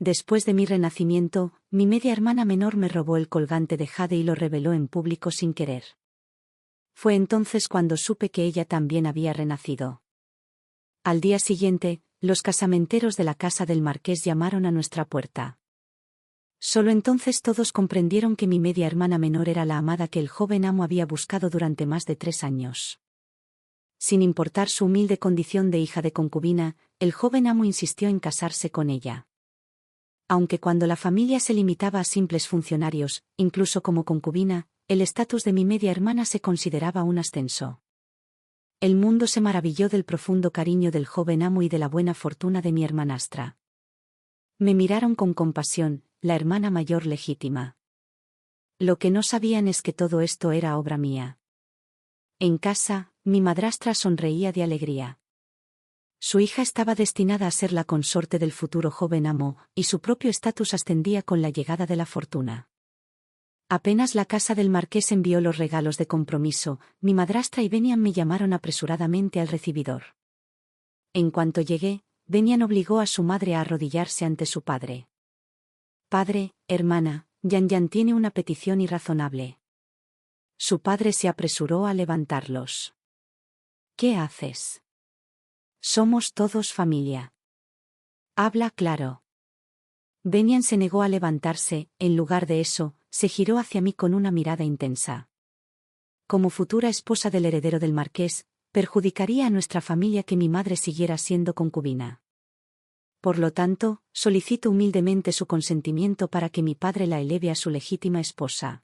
Después de mi renacimiento, mi media hermana menor me robó el colgante de jade y lo reveló en público sin querer. Fue entonces cuando supe que ella también había renacido. Al día siguiente, los casamenteros de la casa del marqués llamaron a nuestra puerta. Solo entonces todos comprendieron que mi media hermana menor era la amada que el joven amo había buscado durante más de 3 años. Sin importar su humilde condición de hija de concubina, el joven amo insistió en casarse con ella. Aunque cuando la familia se limitaba a simples funcionarios, incluso como concubina, el estatus de mi media hermana se consideraba un ascenso. El mundo se maravilló del profundo cariño del joven amo y de la buena fortuna de mi hermanastra. Me miraron con compasión, la hermana mayor legítima. Lo que no sabían es que todo esto era obra mía. En casa, mi madrastra sonreía de alegría. Su hija estaba destinada a ser la consorte del futuro joven amo, y su propio estatus ascendía con la llegada de la fortuna. Apenas la casa del marqués envió los regalos de compromiso, mi madrastra y Benian me llamaron apresuradamente al recibidor. En cuanto llegué, Benian obligó a su madre a arrodillarse ante su padre. «Padre, hermana, Yan tiene una petición irrazonable». Su padre se apresuró a levantarlos. «¿Qué haces? Somos todos familia. Habla claro». Benian se negó a levantarse, en lugar de eso, se giró hacia mí con una mirada intensa. Como futura esposa del heredero del marqués, perjudicaría a nuestra familia que mi madre siguiera siendo concubina. Por lo tanto, solicito humildemente su consentimiento para que mi padre la eleve a su legítima esposa.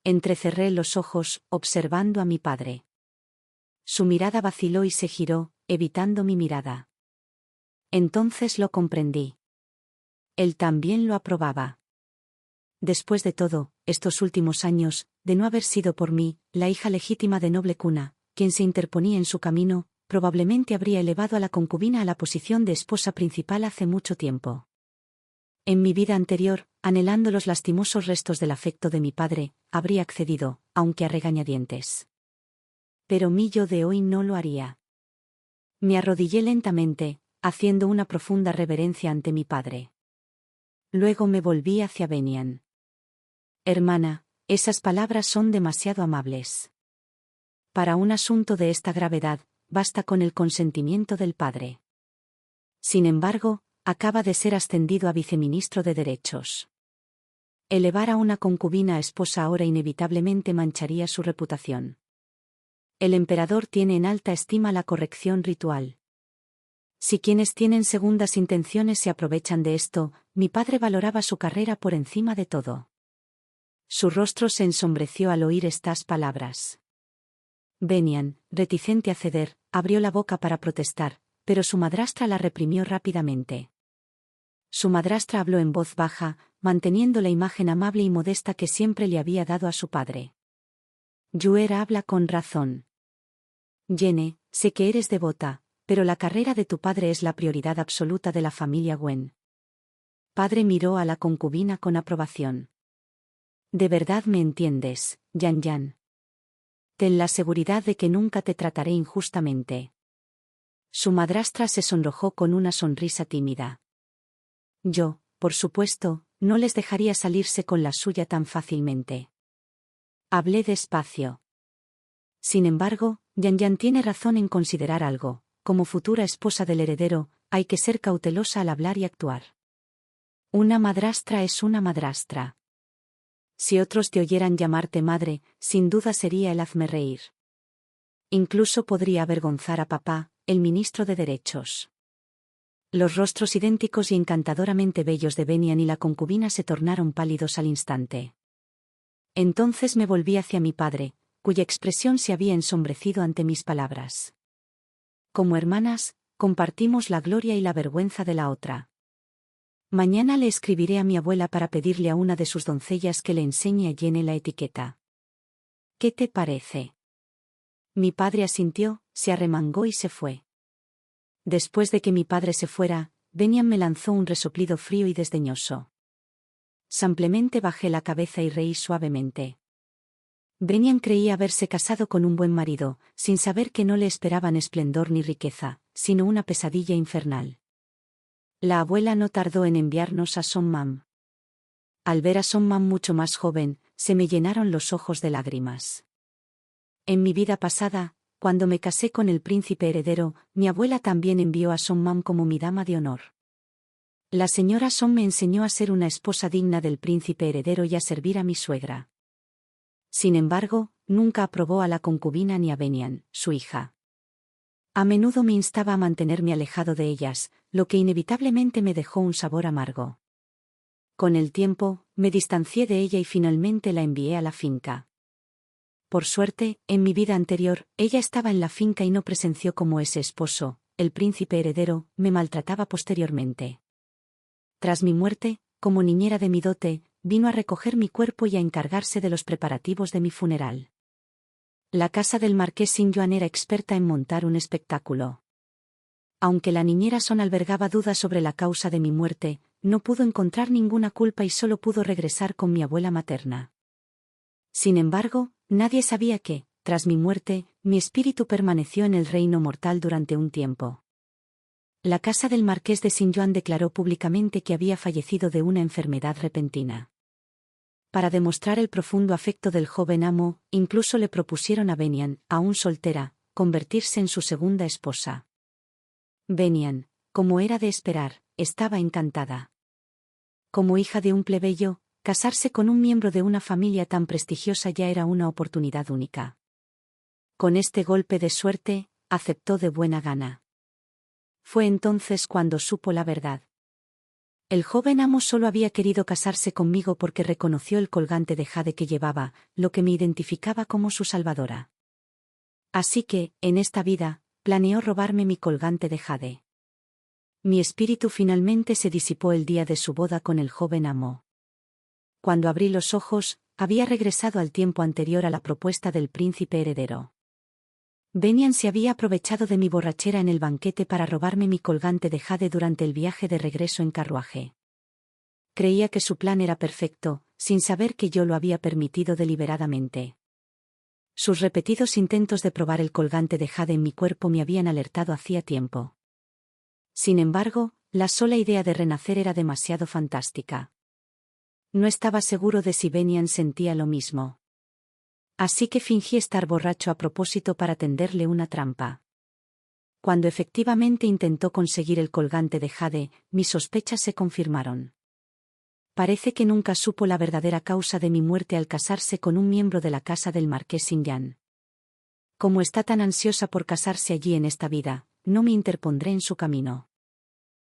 Entrecerré los ojos, observando a mi padre. Su mirada vaciló y se giró, evitando mi mirada. Entonces lo comprendí. Él también lo aprobaba. Después de todo, estos últimos años, de no haber sido por mí, la hija legítima de noble cuna, quien se interponía en su camino, probablemente habría elevado a la concubina a la posición de esposa principal hace mucho tiempo. En mi vida anterior, anhelando los lastimosos restos del afecto de mi padre, habría accedido, aunque a regañadientes. Pero mi yo de hoy no lo haría. Me arrodillé lentamente, haciendo una profunda reverencia ante mi padre. Luego me volví hacia Benian. «Hermana, esas palabras son demasiado amables. Para un asunto de esta gravedad, basta con el consentimiento del padre. Sin embargo, acaba de ser ascendido a viceministro de Derechos. Elevar a una concubina a esposa ahora inevitablemente mancharía su reputación. El emperador tiene en alta estima la corrección ritual. Si quienes tienen segundas intenciones se aprovechan de esto, mi padre valoraba su carrera por encima de todo». Su rostro se ensombreció al oír estas palabras. Benian, reticente a ceder, abrió la boca para protestar, pero su madrastra la reprimió rápidamente. Su madrastra habló en voz baja, manteniendo la imagen amable y modesta que siempre le había dado a su padre. «Yuer habla con razón. Yene, sé que eres devota, pero la carrera de tu padre es la prioridad absoluta de la familia Wen». Padre miró a la concubina con aprobación. «¿De verdad me entiendes, Yan? Ten la seguridad de que nunca te trataré injustamente». Su madrastra se sonrojó con una sonrisa tímida. Yo, por supuesto, no les dejaría salirse con la suya tan fácilmente. Hablé despacio. Sin embargo, Yan tiene razón en considerar algo. Como futura esposa del heredero, hay que ser cautelosa al hablar y actuar. Una madrastra es una madrastra. Si otros te oyeran llamarte madre, sin duda sería el hazmerreír. Incluso podría avergonzar a papá, el ministro de Derechos. Los rostros idénticos y encantadoramente bellos de Benian y la concubina se tornaron pálidos al instante. Entonces me volví hacia mi padre, cuya expresión se había ensombrecido ante mis palabras. Como hermanas, compartimos la gloria y la vergüenza de la otra. Mañana le escribiré a mi abuela para pedirle a una de sus doncellas que le enseñe a Yene la etiqueta. ¿Qué te parece? Mi padre asintió, se arremangó y se fue. Después de que mi padre se fuera, Benian me lanzó un resoplido frío y desdeñoso. Simplemente bajé la cabeza y reí suavemente. Benian creía haberse casado con un buen marido, sin saber que no le esperaban esplendor ni riqueza, sino una pesadilla infernal. La abuela no tardó en enviarnos a Son Mam. Al ver a Son Mam mucho más joven, se me llenaron los ojos de lágrimas. En mi vida pasada, cuando me casé con el príncipe heredero, mi abuela también envió a Son Mam como mi dama de honor. La señora Son me enseñó a ser una esposa digna del príncipe heredero y a servir a mi suegra. Sin embargo, nunca aprobó a la concubina ni a Benian, su hija. A menudo me instaba a mantenerme alejado de ellas, lo que inevitablemente me dejó un sabor amargo. Con el tiempo, me distancié de ella y finalmente la envié a la finca. Por suerte, en mi vida anterior, ella estaba en la finca y no presenció cómo ese esposo, el príncipe heredero, me maltrataba posteriormente. Tras mi muerte, como niñera de mi dote, vino a recoger mi cuerpo y a encargarse de los preparativos de mi funeral. La casa del marqués Sinjoan era experta en montar un espectáculo. Aunque la niñera Son albergaba dudas sobre la causa de mi muerte, no pudo encontrar ninguna culpa y solo pudo regresar con mi abuela materna. Sin embargo, nadie sabía que, tras mi muerte, mi espíritu permaneció en el reino mortal durante un tiempo. La casa del marqués de Sinjoan declaró públicamente que había fallecido de una enfermedad repentina. Para demostrar el profundo afecto del joven amo, incluso le propusieron a Benian, aún soltera, convertirse en su segunda esposa. Benian, como era de esperar, estaba encantada. Como hija de un plebeyo, casarse con un miembro de una familia tan prestigiosa ya era una oportunidad única. Con este golpe de suerte, aceptó de buena gana. Fue entonces cuando supo la verdad. El joven amo solo había querido casarse conmigo porque reconoció el colgante de jade que llevaba, lo que me identificaba como su salvadora. Así que, en esta vida, planeó robarme mi colgante de jade. Mi espíritu finalmente se disipó el día de su boda con el joven amo. Cuando abrí los ojos, había regresado al tiempo anterior a la propuesta del príncipe heredero. Benian se había aprovechado de mi borrachera en el banquete para robarme mi colgante de jade durante el viaje de regreso en carruaje. Creía que su plan era perfecto, sin saber que yo lo había permitido deliberadamente. Sus repetidos intentos de probar el colgante de jade en mi cuerpo me habían alertado hacía tiempo. Sin embargo, la sola idea de renacer era demasiado fantástica. No estaba seguro de si Benian sentía lo mismo. Así que fingí estar borracho a propósito para tenderle una trampa. Cuando efectivamente intentó conseguir el colgante de jade, mis sospechas se confirmaron. Parece que nunca supo la verdadera causa de mi muerte al casarse con un miembro de la casa del marqués Sinjoan. Como está tan ansiosa por casarse allí en esta vida, no me interpondré en su camino.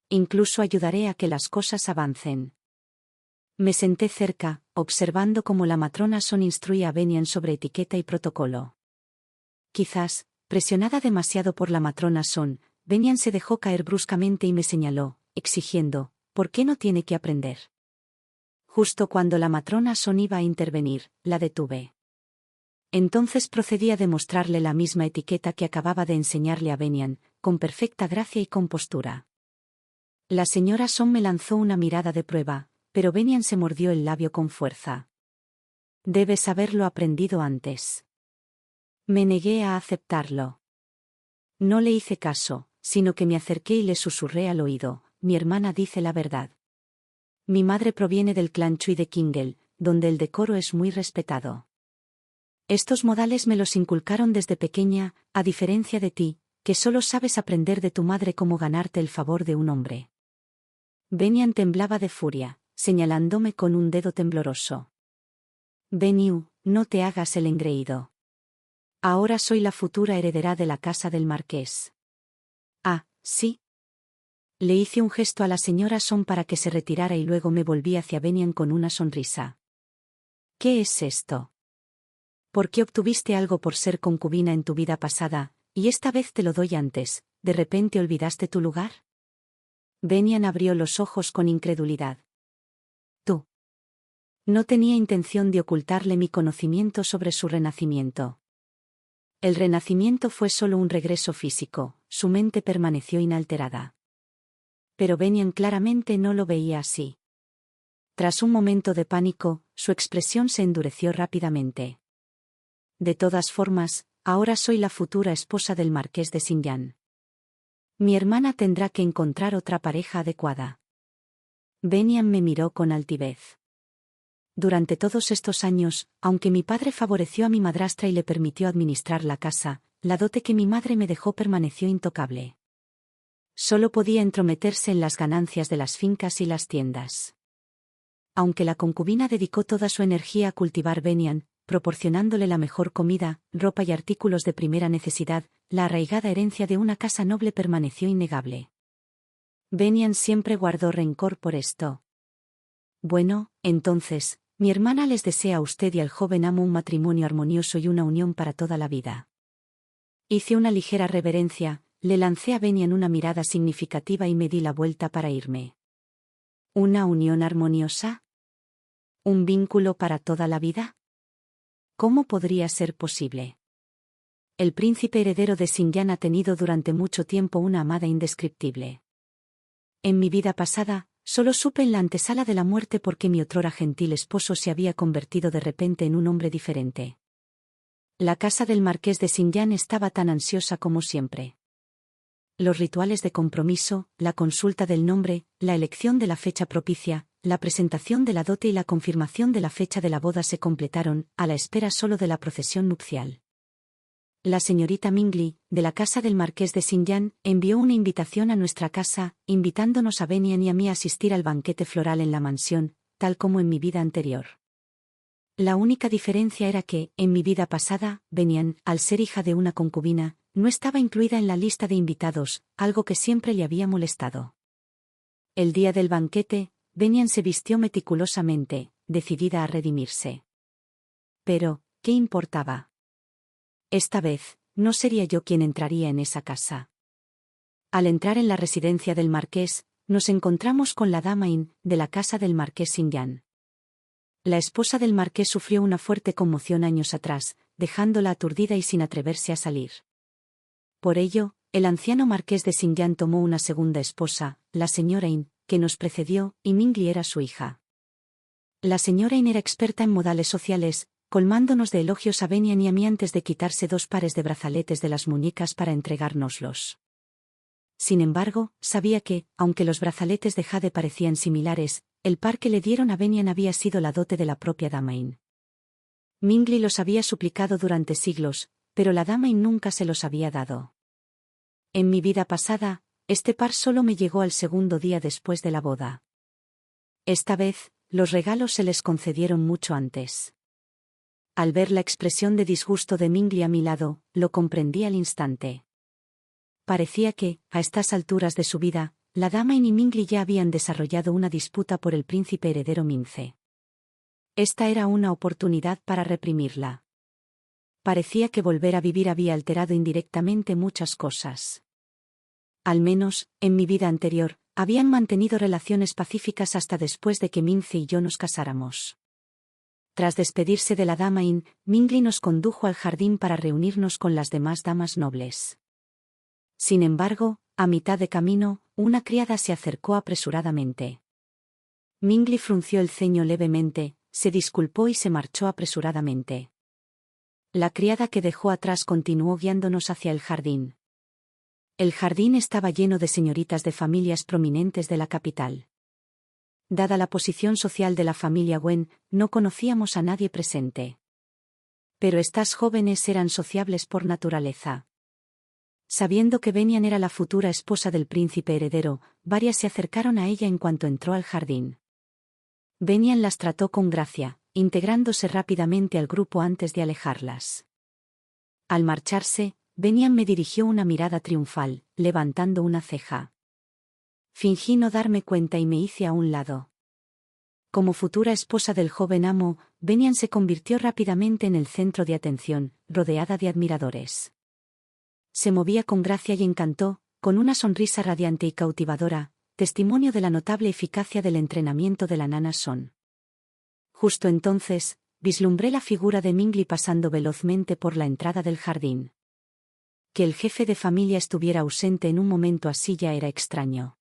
Incluso ayudaré a que las cosas avancen. Me senté cerca, observando cómo la matrona Son instruía a Benian sobre etiqueta y protocolo. Quizás, presionada demasiado por la matrona Son, Benian se dejó caer bruscamente y me señaló, exigiendo, ¿por qué no tiene que aprender? Justo cuando la matrona Son iba a intervenir, la detuve. Entonces procedí a demostrarle la misma etiqueta que acababa de enseñarle a Benian, con perfecta gracia y compostura. La señora Son me lanzó una mirada de prueba, pero Benian se mordió el labio con fuerza. Debes haberlo aprendido antes. Me negué a aceptarlo. No le hice caso, sino que me acerqué y le susurré al oído, mi hermana dice la verdad. Mi madre proviene del clan Chui de Kingel, donde el decoro es muy respetado. Estos modales me los inculcaron desde pequeña, a diferencia de ti, que solo sabes aprender de tu madre cómo ganarte el favor de un hombre. Benian temblaba de furia, señalándome con un dedo tembloroso. Beniu, no te hagas el engreído. Ahora soy la futura heredera de la casa del marqués. Ah, sí. Le hice un gesto a la señora Son para que se retirara y luego me volví hacia Benian con una sonrisa. ¿Qué es esto? ¿Por qué obtuviste algo por ser concubina en tu vida pasada, y esta vez te lo doy antes, de repente olvidaste tu lugar? Benian abrió los ojos con incredulidad. Tú. No tenía intención de ocultarle mi conocimiento sobre su renacimiento. El renacimiento fue solo un regreso físico, su mente permaneció inalterada. Pero Benian claramente no lo veía así. Tras un momento de pánico, su expresión se endureció rápidamente. De todas formas, ahora soy la futura esposa del marqués de Sinjoan. Mi hermana tendrá que encontrar otra pareja adecuada. Beniam me miró con altivez. Durante todos estos años, aunque mi padre favoreció a mi madrastra y le permitió administrar la casa, la dote que mi madre me dejó permaneció intocable. Solo podía entrometerse en las ganancias de las fincas y las tiendas. Aunque la concubina dedicó toda su energía a cultivar Beniam, proporcionándole la mejor comida, ropa y artículos de primera necesidad, la arraigada herencia de una casa noble permaneció innegable. Beniam siempre guardó rencor por esto. Bueno, entonces, mi hermana les desea a usted y al joven amo un matrimonio armonioso y una unión para toda la vida. Hice una ligera reverencia, le lancé a Beniam una mirada significativa y me di la vuelta para irme. ¿Una unión armoniosa? ¿Un vínculo para toda la vida? ¿Cómo podría ser posible? El príncipe heredero de Xinjiang ha tenido durante mucho tiempo una amada indescriptible. En mi vida pasada, solo supe en la antesala de la muerte por qué mi otrora gentil esposo se había convertido de repente en un hombre diferente. La casa del marqués de Xinjiang estaba tan ansiosa como siempre. Los rituales de compromiso, la consulta del nombre, la elección de la fecha propicia, la presentación de la dote y la confirmación de la fecha de la boda se completaron, a la espera solo de la procesión nupcial. La señorita Mingli, de la casa del marqués de Xinjiang, envió una invitación a nuestra casa, invitándonos a Beniam y a mí a asistir al banquete floral en la mansión, tal como en mi vida anterior. La única diferencia era que, en mi vida pasada, Beniam, al ser hija de una concubina, no estaba incluida en la lista de invitados, algo que siempre le había molestado. El día del banquete, Beniam se vistió meticulosamente, decidida a redimirse. Pero, ¿qué importaba? Esta vez, no sería yo quien entraría en esa casa. Al entrar en la residencia del marqués, nos encontramos con la dama In, de la casa del marqués Xinjiang. La esposa del marqués sufrió una fuerte conmoción años atrás, dejándola aturdida y sin atreverse a salir. Por ello, el anciano marqués de Xinjiang tomó una segunda esposa, la señora In, que nos precedió, y Mingli era su hija. La señora In era experta en modales sociales, colmándonos de elogios a Beniam y a mí antes de quitarse 2 pares de brazaletes de las muñecas para entregárnoslos. Sin embargo, sabía que, aunque los brazaletes de jade parecían similares, el par que le dieron a Beniam había sido la dote de la propia dama In. Mingli los había suplicado durante siglos, pero la dama In nunca se los había dado. En mi vida pasada, este par solo me llegó al segundo día después de la boda. Esta vez, los regalos se les concedieron mucho antes. Al ver la expresión de disgusto de Mingli a mi lado, lo comprendí al instante. Parecía que, a estas alturas de su vida, la dama In y Mingli ya habían desarrollado una disputa por el príncipe heredero Mince. Esta era una oportunidad para reprimirla. Parecía que volver a vivir había alterado indirectamente muchas cosas. Al menos, en mi vida anterior, habían mantenido relaciones pacíficas hasta después de que Mince y yo nos casáramos. Tras despedirse de la dama In, Mingli nos condujo al jardín para reunirnos con las demás damas nobles. Sin embargo, a mitad de camino, una criada se acercó apresuradamente. Mingli frunció el ceño levemente, se disculpó y se marchó apresuradamente. La criada que dejó atrás continuó guiándonos hacia el jardín. El jardín estaba lleno de señoritas de familias prominentes de la capital. Dada la posición social de la familia Wen, no conocíamos a nadie presente. Pero estas jóvenes eran sociables por naturaleza. Sabiendo que Beniam era la futura esposa del príncipe heredero, varias se acercaron a ella en cuanto entró al jardín. Beniam las trató con gracia, integrándose rápidamente al grupo antes de alejarlas. Al marcharse, Beniam me dirigió una mirada triunfal, levantando una ceja. Fingí no darme cuenta y me hice a un lado. Como futura esposa del joven amo, Beniam se convirtió rápidamente en el centro de atención, rodeada de admiradores. Se movía con gracia y encanto, con una sonrisa radiante y cautivadora, testimonio de la notable eficacia del entrenamiento de la nana Son. Justo entonces, vislumbré la figura de Mingli pasando velozmente por la entrada del jardín. Que el jefe de familia estuviera ausente en un momento así ya era extraño.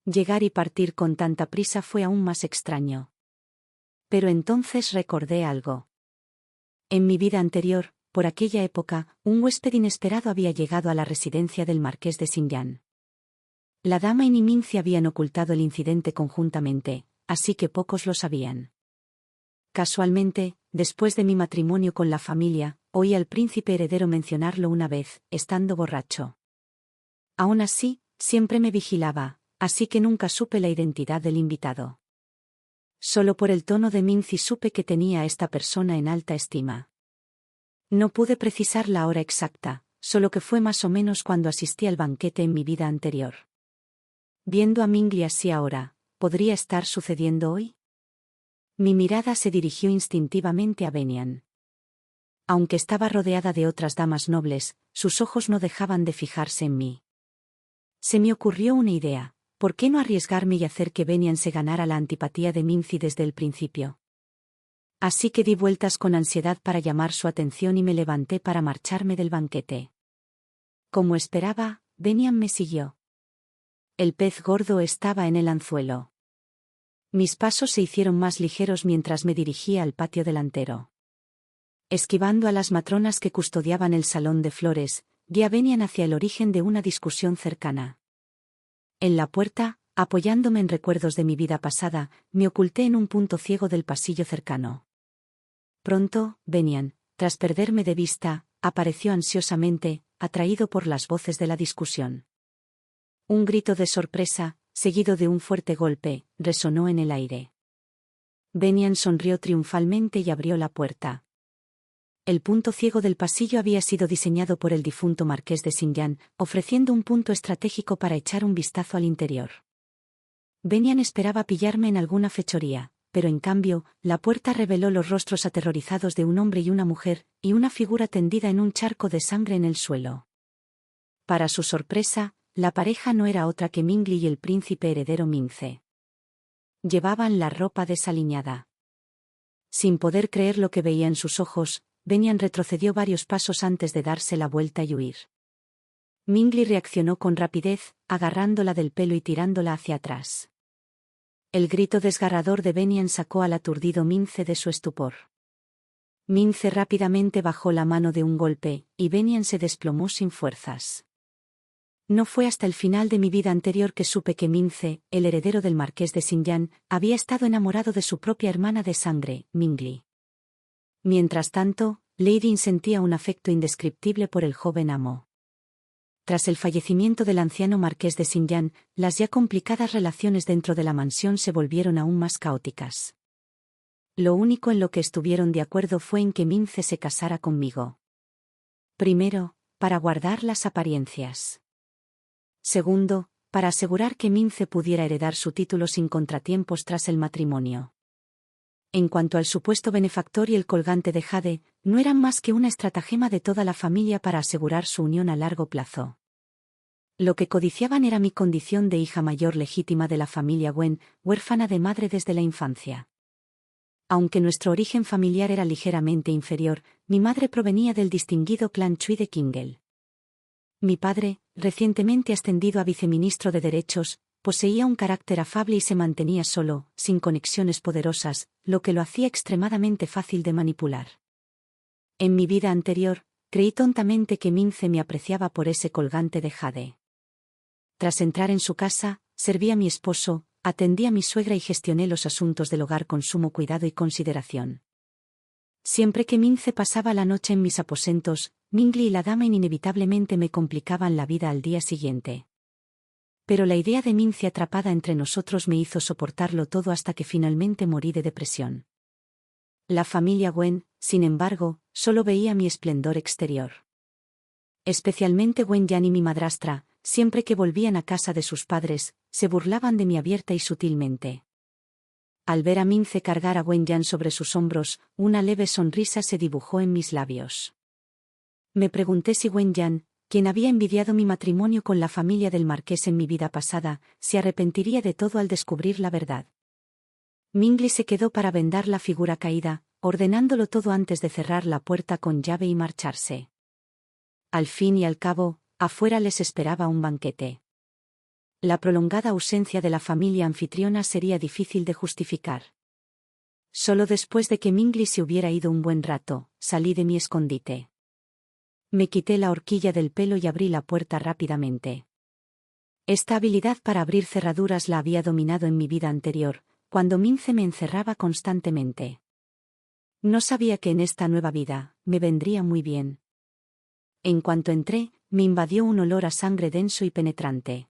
Llegar y partir con tanta prisa fue aún más extraño. Pero entonces recordé algo. En mi vida anterior, por aquella época, un huésped inesperado había llegado a la residencia del marqués de Xinjiang. La dama y Mincy habían ocultado el incidente conjuntamente, así que pocos lo sabían. Casualmente, después de mi matrimonio con la familia, oí al príncipe heredero mencionarlo una vez, estando borracho. Aún así, siempre me vigilaba, así que nunca supe la identidad del invitado. Solo por el tono de Mincy supe que tenía a esta persona en alta estima. No pude precisar la hora exacta, solo que fue más o menos cuando asistí al banquete en mi vida anterior. Viendo a Mingley así ahora, ¿podría estar sucediendo hoy? Mi mirada se dirigió instintivamente a Bennion. Aunque estaba rodeada de otras damas nobles, sus ojos no dejaban de fijarse en mí. Se me ocurrió una idea: ¿por qué no arriesgarme y hacer que Bennion se ganara la antipatía de Mincy desde el principio? Así que di vueltas con ansiedad para llamar su atención y me levanté para marcharme del banquete. Como esperaba, Bennion me siguió. El pez gordo estaba en el anzuelo. Mis pasos se hicieron más ligeros mientras me dirigía al patio delantero. Esquivando a las matronas que custodiaban el salón de flores, guié a Bennion hacia el origen de una discusión cercana. En la puerta, apoyándome en recuerdos de mi vida pasada, me oculté en un punto ciego del pasillo cercano. Pronto, Bennion, tras perderme de vista, apareció ansiosamente, atraído por las voces de la discusión. Un grito de sorpresa, seguido de un fuerte golpe, resonó en el aire. Bennion sonrió triunfalmente y abrió la puerta. El punto ciego del pasillo había sido diseñado por el difunto marqués de Saint-Jean, ofreciendo un punto estratégico para echar un vistazo al interior. Bennion esperaba pillarme en alguna fechoría, pero en cambio, la puerta reveló los rostros aterrorizados de un hombre y una mujer, y una figura tendida en un charco de sangre en el suelo. Para su sorpresa, la pareja no era otra que Mingley y el príncipe heredero Mince. Llevaban la ropa desaliñada. Sin poder creer lo que veía en sus ojos, Bennion retrocedió varios pasos antes de darse la vuelta y huir. Mingley reaccionó con rapidez, agarrándola del pelo y tirándola hacia atrás. El grito desgarrador de Bennion sacó al aturdido Mince de su estupor. Mince rápidamente bajó la mano de un golpe, y Bennion se desplomó sin fuerzas. No fue hasta el final de mi vida anterior que supe que Mince, el heredero del marqués de Saint-Jean, había estado enamorado de su propia hermana de sangre, Mingley. Mientras tanto, Lady sentía un afecto indescriptible por el joven amo. Tras el fallecimiento del anciano marqués de Saint-Jean, las ya complicadas relaciones dentro de la mansión se volvieron aún más caóticas. Lo único en lo que estuvieron de acuerdo fue en que Mince se casara conmigo. Primero, para guardar las apariencias. Segundo, para asegurar que Mince pudiera heredar su título sin contratiempos tras el matrimonio. En cuanto al supuesto benefactor y el colgante de jade, no eran más que una estratagema de toda la familia para asegurar su unión a largo plazo. Lo que codiciaban era mi condición de hija mayor legítima de la familia Wen, huérfana de madre desde la infancia. Aunque nuestro origen familiar era ligeramente inferior, mi madre provenía del distinguido clan Chui de Qinghel. Mi padre, recientemente ascendido a viceministro de Derechos, poseía un carácter afable y se mantenía solo, sin conexiones poderosas, lo que lo hacía extremadamente fácil de manipular. En mi vida anterior, creí tontamente que Mince me apreciaba por ese colgante de jade. Tras entrar en su casa, serví a mi esposo, atendí a mi suegra y gestioné los asuntos del hogar con sumo cuidado y consideración. Siempre que Mince pasaba la noche en mis aposentos, Mingley y la dama inevitablemente me complicaban la vida al día siguiente. Pero la idea de Mince atrapada entre nosotros me hizo soportarlo todo hasta que finalmente morí de depresión. La familia Wen, sin embargo, solo veía mi esplendor exterior. Especialmente Wen Yan y mi madrastra, siempre que volvían a casa de sus padres, se burlaban de mí abierta y sutilmente. Al ver a Mince cargar a Wen Yan sobre sus hombros, una leve sonrisa se dibujó en mis labios. Me pregunté si Wen Yan, quien había envidiado mi matrimonio con la familia del marqués en mi vida pasada, se arrepentiría de todo al descubrir la verdad. Mingley se quedó para vendar la figura caída, ordenándolo todo antes de cerrar la puerta con llave y marcharse. Al fin y al cabo, afuera les esperaba un banquete. La prolongada ausencia de la familia anfitriona sería difícil de justificar. Solo después de que Mingley se hubiera ido un buen rato, salí de mi escondite. Me quité la horquilla del pelo y abrí la puerta rápidamente. Esta habilidad para abrir cerraduras la había dominado en mi vida anterior, cuando Mince me encerraba constantemente. No sabía que en esta nueva vida me vendría muy bien. En cuanto entré, me invadió un olor a sangre denso y penetrante.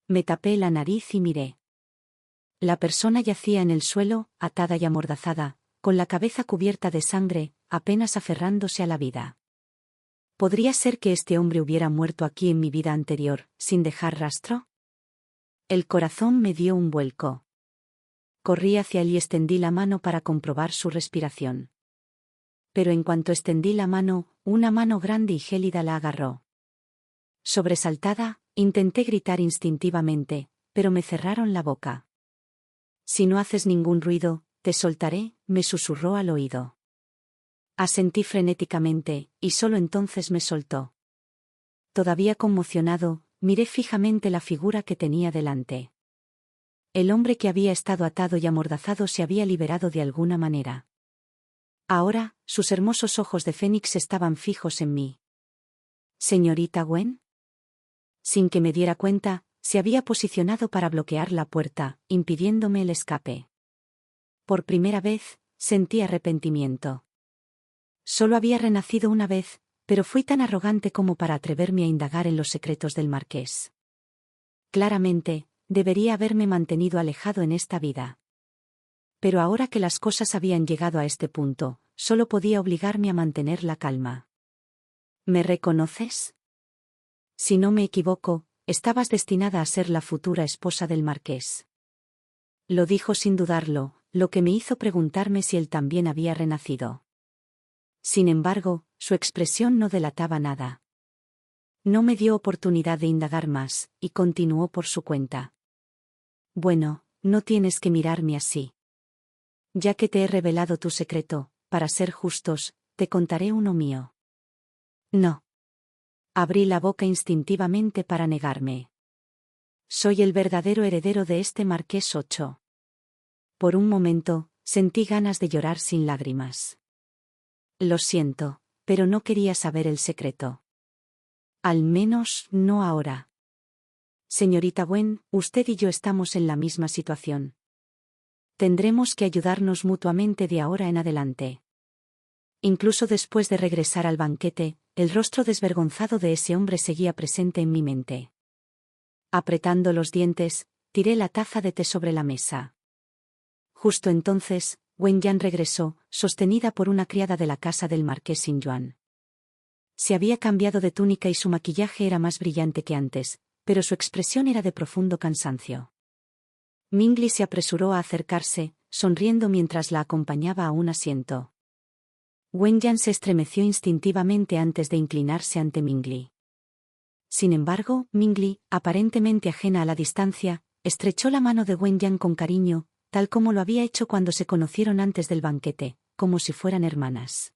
Me tapé la nariz y miré. La persona yacía en el suelo, atada y amordazada, con la cabeza cubierta de sangre, apenas aferrándose a la vida. ¿Podría ser que este hombre hubiera muerto aquí en mi vida anterior, sin dejar rastro? El corazón me dio un vuelco. Corrí hacia él y extendí la mano para comprobar su respiración. Pero en cuanto extendí la mano, una mano grande y gélida la agarró. Sobresaltada, intenté gritar instintivamente, pero me cerraron la boca. Si no haces ningún ruido, te soltaré, me susurró al oído. Asentí frenéticamente, y solo entonces me soltó. Todavía conmocionado, miré fijamente la figura que tenía delante. El hombre que había estado atado y amordazado se había liberado de alguna manera. Ahora, sus hermosos ojos de fénix estaban fijos en mí. ¿Señorita Gwen? Sin que me diera cuenta, se había posicionado para bloquear la puerta, impidiéndome el escape. Por primera vez, sentí arrepentimiento. Solo había renacido una vez, pero fui tan arrogante como para atreverme a indagar en los secretos del marqués. Claramente, debería haberme mantenido alejado en esta vida. Pero ahora que las cosas habían llegado a este punto, solo podía obligarme a mantener la calma. ¿Me reconoces? Si no me equivoco, estabas destinada a ser la futura esposa del marqués. Lo dijo sin dudarlo, lo que me hizo preguntarme si él también había renacido. Sin embargo, su expresión no delataba nada. No me dio oportunidad de indagar más, y continuó por su cuenta. Bueno, no tienes que mirarme así. Ya que te he revelado tu secreto, para ser justos, te contaré uno mío. No. Abrí la boca instintivamente para negarme. Soy el verdadero heredero de este marqués 8. Por un momento, sentí ganas de llorar sin lágrimas. Lo siento, pero no quería saber el secreto. Al menos, no ahora. Señorita Gwen, usted y yo estamos en la misma situación. Tendremos que ayudarnos mutuamente de ahora en adelante. Incluso después de regresar al banquete, el rostro desvergonzado de ese hombre seguía presente en mi mente. Apretando los dientes, tiré la taza de té sobre la mesa. Justo entonces, Wen Yan regresó, sostenida por una criada de la casa del marqués Xin Yuan. Se había cambiado de túnica y su maquillaje era más brillante que antes, pero su expresión era de profundo cansancio. Mingli se apresuró a acercarse, sonriendo mientras la acompañaba a un asiento. Wen Yan se estremeció instintivamente antes de inclinarse ante Mingli. Sin embargo, Mingli, aparentemente ajena a la distancia, estrechó la mano de Wen Yan con cariño, tal como lo había hecho cuando se conocieron antes del banquete, como si fueran hermanas.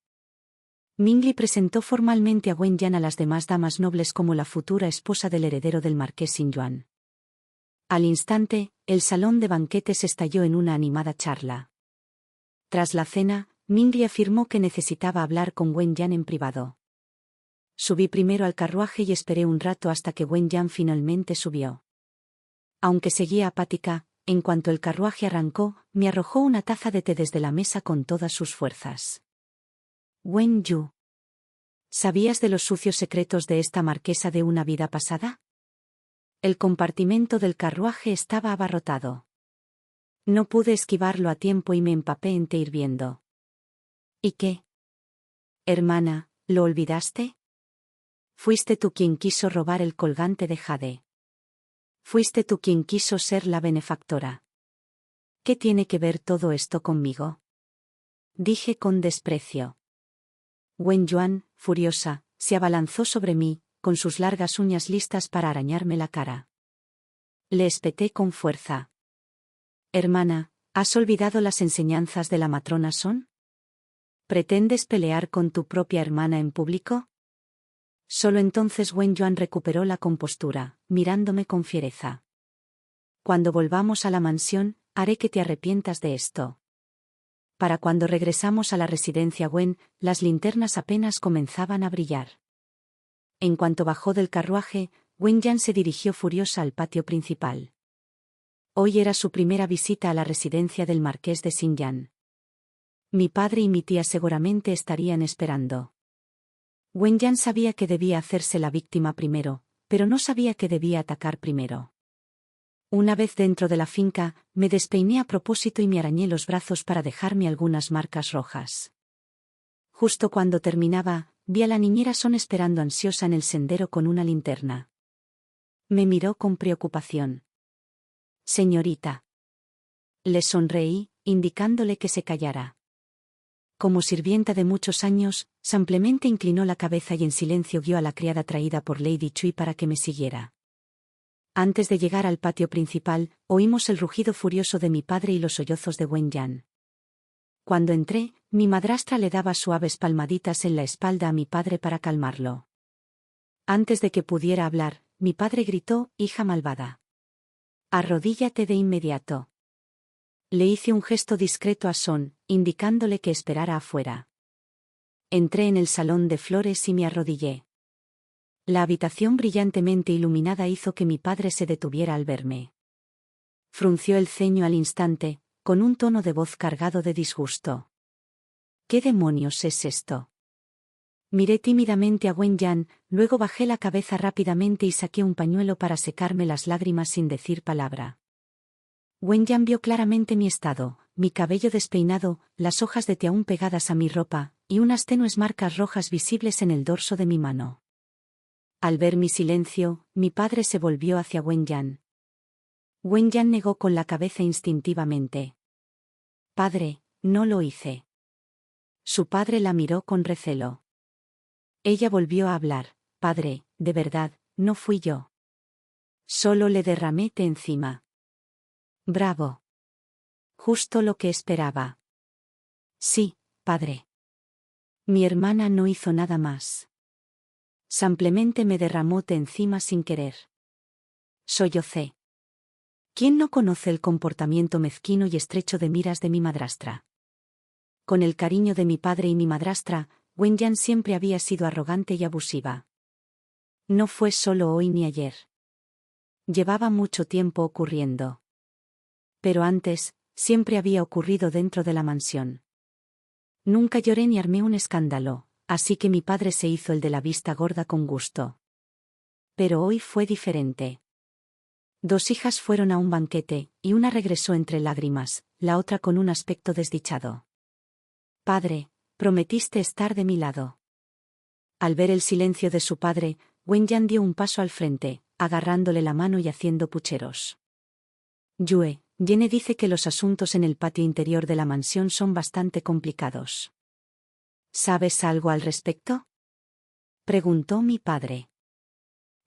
Mingli presentó formalmente a Wen Yan a las demás damas nobles como la futura esposa del heredero del marqués Xin Yuan. Al instante, el salón de banquetes estalló en una animada charla. Tras la cena, Mingli afirmó que necesitaba hablar con Wen Yan en privado. Subí primero al carruaje y esperé un rato hasta que Wen Yan finalmente subió. Aunque seguía apática, en cuanto el carruaje arrancó, me arrojó una taza de té desde la mesa con todas sus fuerzas. Wen Yu. ¿Sabías de los sucios secretos de esta marquesa de una vida pasada? El compartimento del carruaje estaba abarrotado. No pude esquivarlo a tiempo y me empapé en té hirviendo. ¿Y qué? Hermana, ¿lo olvidaste? Fuiste tú quien quiso robar el colgante de jade. Fuiste tú quien quiso ser la benefactora. ¿Qué tiene que ver todo esto conmigo? Dije con desprecio. Wen Yuan, furiosa, se abalanzó sobre mí, con sus largas uñas listas para arañarme la cara. Le espeté con fuerza. Hermana, ¿has olvidado las enseñanzas de la matrona Son? ¿Pretendes pelear con tu propia hermana en público? Solo entonces Wen Yuan recuperó la compostura, mirándome con fiereza. Cuando volvamos a la mansión, haré que te arrepientas de esto. Para cuando regresamos a la residencia Wen, las linternas apenas comenzaban a brillar. En cuanto bajó del carruaje, Wenyan se dirigió furiosa al patio principal. Hoy era su primera visita a la residencia del marqués de Xinjiang. Mi padre y mi tía seguramente estarían esperando. Wenyan sabía que debía hacerse la víctima primero, pero no sabía que debía atacar primero. Una vez dentro de la finca, me despeiné a propósito y me arañé los brazos para dejarme algunas marcas rojas. Justo cuando terminaba, vi a la niñera Son esperando ansiosa en el sendero con una linterna. Me miró con preocupación. Señorita. Le sonreí, indicándole que se callara. Como sirvienta de muchos años, simplemente inclinó la cabeza y en silencio guió a la criada traída por Lady Chui para que me siguiera. Antes de llegar al patio principal, oímos el rugido furioso de mi padre y los sollozos de Wenyan. Cuando entré, mi madrastra le daba suaves palmaditas en la espalda a mi padre para calmarlo. Antes de que pudiera hablar, mi padre gritó: «Hija malvada. Arrodíllate de inmediato». Le hice un gesto discreto a Son, indicándole que esperara afuera. Entré en el salón de flores y me arrodillé. La habitación brillantemente iluminada hizo que mi padre se detuviera al verme. Frunció el ceño al instante, con un tono de voz cargado de disgusto. «¿Qué demonios es esto?». Miré tímidamente a Wenyan, luego bajé la cabeza rápidamente y saqué un pañuelo para secarme las lágrimas sin decir palabra. Wenyan vio claramente mi estado, mi cabello despeinado, las hojas de té aún pegadas a mi ropa, y unas tenues marcas rojas visibles en el dorso de mi mano. Al ver mi silencio, mi padre se volvió hacia Wenyan. Wenyan negó con la cabeza instintivamente. «Padre, no lo hice». Su padre la miró con recelo. Ella volvió a hablar. «Padre, de verdad, no fui yo. Solo le derramé té encima». «Bravo. Justo lo que esperaba». «Sí, padre. Mi hermana no hizo nada más. Simplemente me derramó té encima sin querer». Sollocé. ¿Quién no conoce el comportamiento mezquino y estrecho de miras de mi madrastra? Con el cariño de mi padre y mi madrastra, Wenyan siempre había sido arrogante y abusiva. No fue solo hoy ni ayer. Llevaba mucho tiempo ocurriendo. Pero antes, siempre había ocurrido dentro de la mansión. Nunca lloré ni armé un escándalo, así que mi padre se hizo el de la vista gorda con gusto. Pero hoy fue diferente. 2 hijas fueron a un banquete, y una regresó entre lágrimas, la otra con un aspecto desdichado. «Padre, prometiste estar de mi lado». Al ver el silencio de su padre, Wenyan dio un paso al frente, agarrándole la mano y haciendo pucheros. «Yue, Yene dice que los asuntos en el patio interior de la mansión son bastante complicados. ¿Sabes algo al respecto?», preguntó mi padre.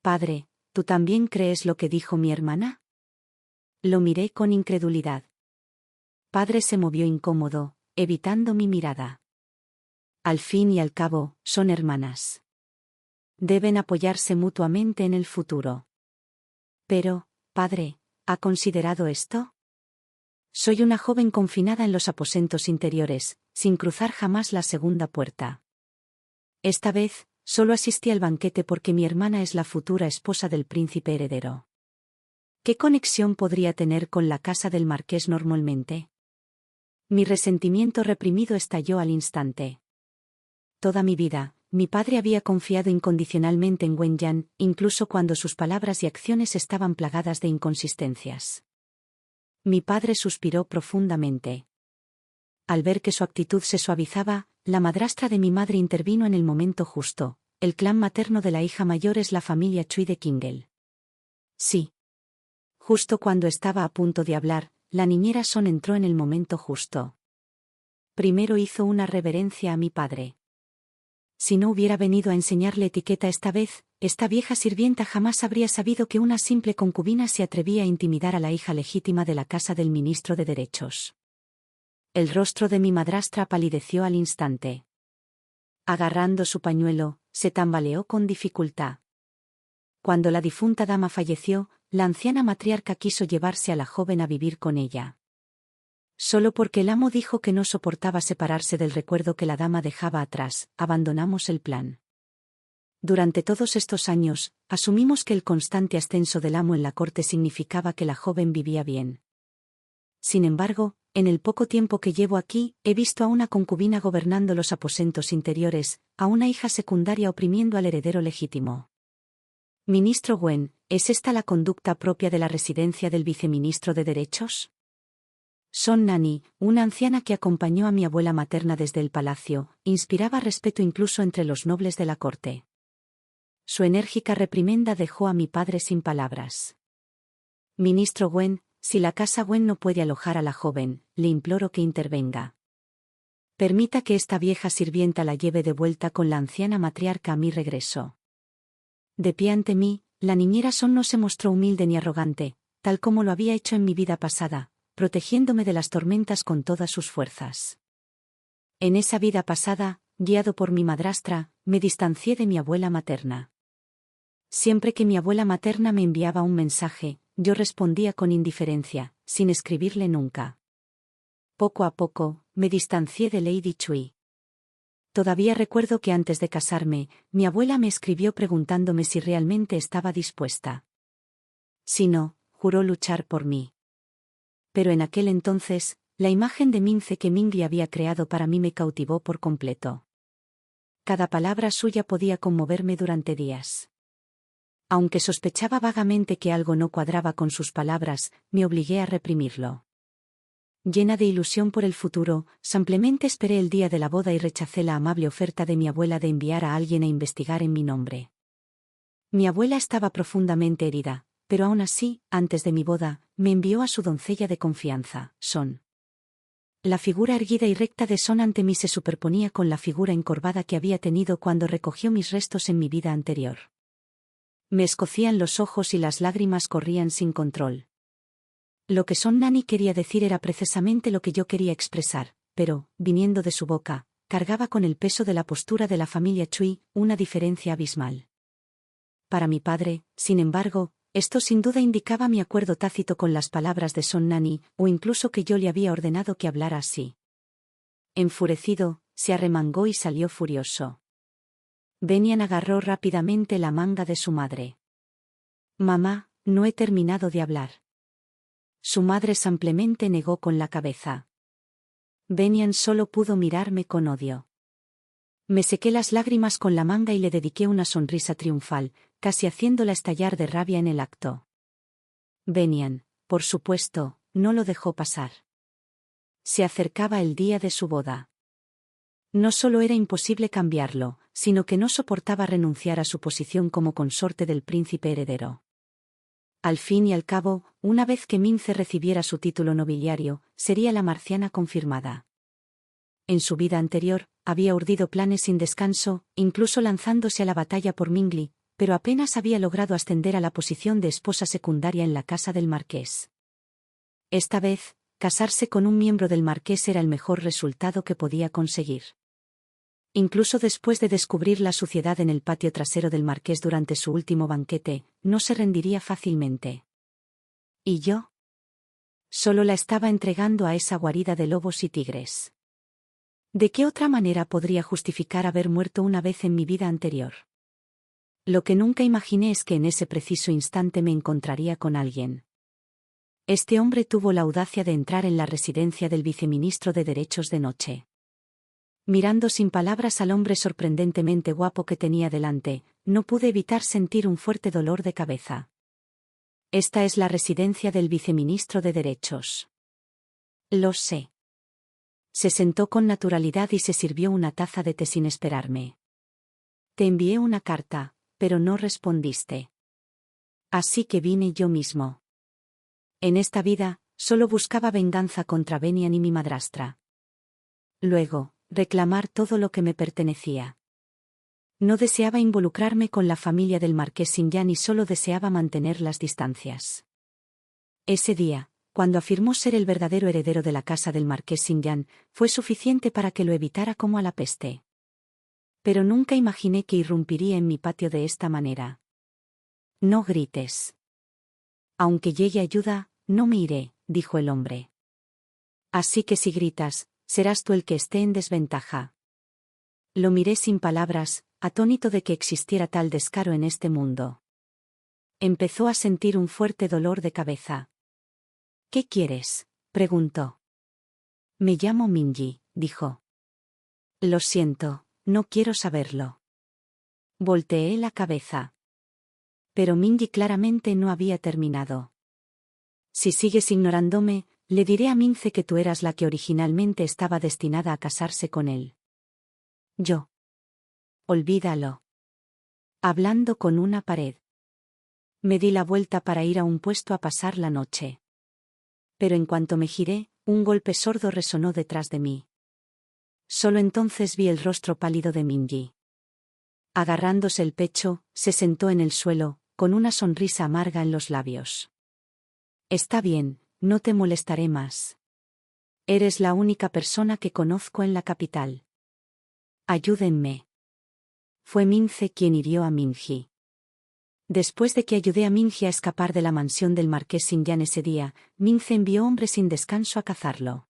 «Padre, ¿tú también crees lo que dijo mi hermana?». Lo miré con incredulidad. Padre se movió incómodo, evitando mi mirada. «Al fin y al cabo, son hermanas. Deben apoyarse mutuamente en el futuro». «Pero, padre, ¿ha considerado esto?». «Soy una joven confinada en los aposentos interiores, sin cruzar jamás la segunda puerta. Esta vez, solo asistí al banquete porque mi hermana es la futura esposa del príncipe heredero. ¿Qué conexión podría tener con la casa del marqués normalmente?». Mi resentimiento reprimido estalló al instante. Toda mi vida, mi padre había confiado incondicionalmente en Wenyan, incluso cuando sus palabras y acciones estaban plagadas de inconsistencias. Mi padre suspiró profundamente. Al ver que su actitud se suavizaba, la madrastra de mi madre intervino en el momento justo. «El clan materno de la hija mayor es la familia Chui de Kingel». «Sí». Justo cuando estaba a punto de hablar, la niñera Son entró en el momento justo. Primero hizo una reverencia a mi padre. Si no hubiera venido a enseñarle etiqueta esta vez, esta vieja sirvienta jamás habría sabido que una simple concubina se atrevía a intimidar a la hija legítima de la casa del ministro de Derechos. El rostro de mi madrastra palideció al instante. Agarrando su pañuelo, se tambaleó con dificultad. Cuando la difunta dama falleció, la anciana matriarca quiso llevarse a la joven a vivir con ella. Solo porque el amo dijo que no soportaba separarse del recuerdo que la dama dejaba atrás, abandonamos el plan. Durante todos estos años, asumimos que el constante ascenso del amo en la corte significaba que la joven vivía bien. Sin embargo, en el poco tiempo que llevo aquí, he visto a una concubina gobernando los aposentos interiores, a una hija secundaria oprimiendo al heredero legítimo. Ministro Wen, ¿es esta la conducta propia de la residencia del viceministro de Derechos? Son Nani, una anciana que acompañó a mi abuela materna desde el palacio, inspiraba respeto incluso entre los nobles de la corte. Su enérgica reprimenda dejó a mi padre sin palabras. Ministro Wen, si la casa Wen no puede alojar a la joven, le imploro que intervenga. Permita que esta vieja sirvienta la lleve de vuelta con la anciana matriarca a mi regreso. De pie ante mí, la niñera Son no se mostró humilde ni arrogante, tal como lo había hecho en mi vida pasada, protegiéndome de las tormentas con todas sus fuerzas. En esa vida pasada, guiado por mi madrastra, me distancié de mi abuela materna. Siempre que mi abuela materna me enviaba un mensaje, yo respondía con indiferencia, sin escribirle nunca. Poco a poco, me distancié de Lady Chui. Todavía recuerdo que antes de casarme, mi abuela me escribió preguntándome si realmente estaba dispuesta. Si no, juró luchar por mí. Pero en aquel entonces, la imagen de Mince que Mingli había creado para mí me cautivó por completo. Cada palabra suya podía conmoverme durante días. Aunque sospechaba vagamente que algo no cuadraba con sus palabras, me obligué a reprimirlo. Llena de ilusión por el futuro, simplemente esperé el día de la boda y rechacé la amable oferta de mi abuela de enviar a alguien a investigar en mi nombre. Mi abuela estaba profundamente herida, pero aún así, antes de mi boda, me envió a su doncella de confianza, Son. La figura erguida y recta de Son ante mí se superponía con la figura encorvada que había tenido cuando recogió mis restos en mi vida anterior. Me escocían los ojos y las lágrimas corrían sin control. Lo que Son Nani quería decir era precisamente lo que yo quería expresar, pero, viniendo de su boca, cargaba con el peso de la postura de la familia Chui, una diferencia abismal. Para mi padre, sin embargo, esto sin duda indicaba mi acuerdo tácito con las palabras de Son Nani, o incluso que yo le había ordenado que hablara así. Enfurecido, se arremangó y salió furioso. Benian agarró rápidamente la manga de su madre. «Mamá, no he terminado de hablar». Su madre simplemente negó con la cabeza. Benian solo pudo mirarme con odio. Me sequé las lágrimas con la manga y le dediqué una sonrisa triunfal, casi haciéndola estallar de rabia en el acto. Benian, por supuesto, no lo dejó pasar. Se acercaba el día de su boda. No solo era imposible cambiarlo, sino que no soportaba renunciar a su posición como consorte del príncipe heredero. Al fin y al cabo, una vez que Mince recibiera su título nobiliario, sería la marciana confirmada. En su vida anterior, había urdido planes sin descanso, incluso lanzándose a la batalla por Mingli, pero apenas había logrado ascender a la posición de esposa secundaria en la casa del marqués. Esta vez, casarse con un miembro del marqués era el mejor resultado que podía conseguir. Incluso después de descubrir la suciedad en el patio trasero del marqués durante su último banquete, no se rendiría fácilmente. ¿Y yo? Solo la estaba entregando a esa guarida de lobos y tigres. ¿De qué otra manera podría justificar haber muerto una vez en mi vida anterior? Lo que nunca imaginé es que en ese preciso instante me encontraría con alguien. Este hombre tuvo la audacia de entrar en la residencia del viceministro de Derechos de noche. Mirando sin palabras al hombre sorprendentemente guapo que tenía delante, no pude evitar sentir un fuerte dolor de cabeza. Esta es la residencia del viceministro de Derechos. Lo sé. Se sentó con naturalidad y se sirvió una taza de té sin esperarme. Te envié una carta, pero no respondiste. Así que vine yo mismo. En esta vida, solo buscaba venganza contra Benian y mi madrastra. Luego, reclamar todo lo que me pertenecía. No deseaba involucrarme con la familia del marqués Xinyan y solo deseaba mantener las distancias. Ese día, cuando afirmó ser el verdadero heredero de la casa del marqués Xinyan, fue suficiente para que lo evitara como a la peste. Pero nunca imaginé que irrumpiría en mi patio de esta manera. No grites. Aunque llegue ayuda, no me iré, dijo el hombre. Así que si gritas, serás tú el que esté en desventaja. Lo miré sin palabras, atónito de que existiera tal descaro en este mundo. Empezó a sentir un fuerte dolor de cabeza. ¿Qué quieres?, preguntó. Me llamo Minji, dijo. Lo siento, no quiero saberlo. Volteé la cabeza. Pero Minji claramente no había terminado. Si sigues ignorándome, le diré a Mince que tú eras la que originalmente estaba destinada a casarse con él. Yo. Olvídalo. Hablando con una pared. Me di la vuelta para ir a un puesto a pasar la noche. Pero en cuanto me giré, un golpe sordo resonó detrás de mí. Solo entonces vi el rostro pálido de Minji. Agarrándose el pecho, se sentó en el suelo, con una sonrisa amarga en los labios. Está bien, no te molestaré más. Eres la única persona que conozco en la capital. Ayúdenme. Fue Mince quien hirió a Minji. Después de que ayudé a Minji a escapar de la mansión del marqués Xinyan ese día, Mince envió hombres sin descanso a cazarlo.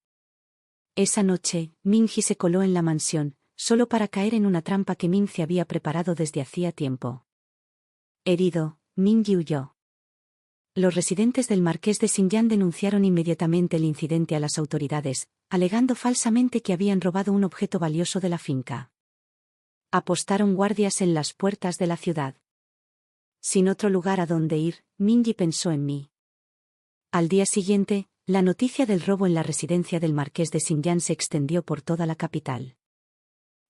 Esa noche, Minji se coló en la mansión, solo para caer en una trampa que Mince había preparado desde hacía tiempo. Herido, Minji huyó. Los residentes del marqués de Xinyan denunciaron inmediatamente el incidente a las autoridades, alegando falsamente que habían robado un objeto valioso de la finca. Apostaron guardias en las puertas de la ciudad. Sin otro lugar a donde ir, Minji pensó en mí. Al día siguiente, la noticia del robo en la residencia del marqués de Xinyan se extendió por toda la capital.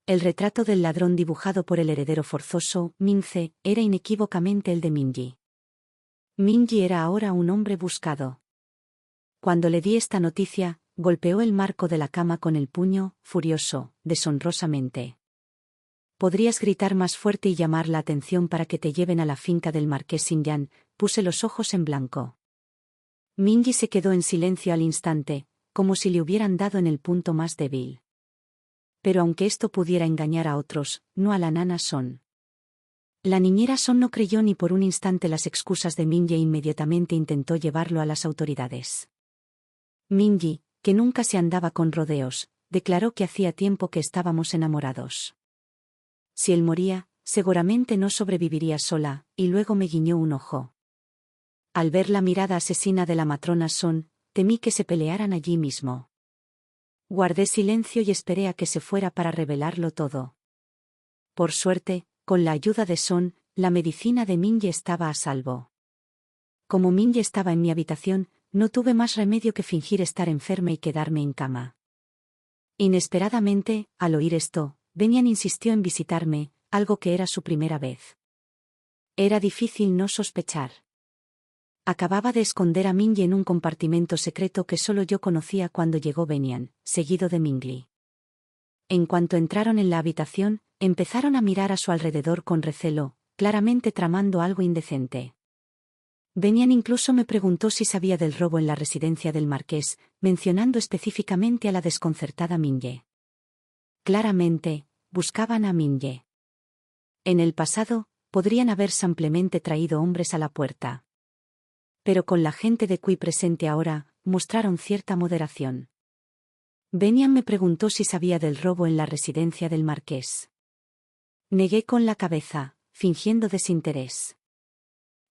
El retrato del ladrón dibujado por el heredero forzoso, Mince, era inequívocamente el de Minji. Minji era ahora un hombre buscado. Cuando le di esta noticia, golpeó el marco de la cama con el puño, furioso, deshonrosamente. Podrías gritar más fuerte y llamar la atención para que te lleven a la finca del marqués Xinyan, puse los ojos en blanco. Minji se quedó en silencio al instante, como si le hubieran dado en el punto más débil. Pero aunque esto pudiera engañar a otros, no a la nana Son. La niñera Son no creyó ni por un instante las excusas de Minji e inmediatamente intentó llevarlo a las autoridades. Minji, que nunca se andaba con rodeos, declaró que hacía tiempo que estábamos enamorados. Si él moría, seguramente no sobreviviría sola, y luego me guiñó un ojo. Al ver la mirada asesina de la matrona Son, temí que se pelearan allí mismo. Guardé silencio y esperé a que se fuera para revelarlo todo. Por suerte, con la ayuda de Son, la medicina de Minji estaba a salvo. Como Minji estaba en mi habitación, no tuve más remedio que fingir estar enferma y quedarme en cama. Inesperadamente, al oír esto, Benian insistió en visitarme, algo que era su primera vez. Era difícil no sospechar. Acababa de esconder a Minji en un compartimento secreto que solo yo conocía cuando llegó Benian, seguido de Mingli. En cuanto entraron en la habitación, empezaron a mirar a su alrededor con recelo, claramente tramando algo indecente. Benian incluso me preguntó si sabía del robo en la residencia del marqués, mencionando específicamente a la desconcertada Minje. Claramente, buscaban a Minje. En el pasado, podrían haber simplemente traído hombres a la puerta. Pero con la gente de Kui presente ahora, mostraron cierta moderación. Benian me preguntó si sabía del robo en la residencia del marqués. Negué con la cabeza, fingiendo desinterés.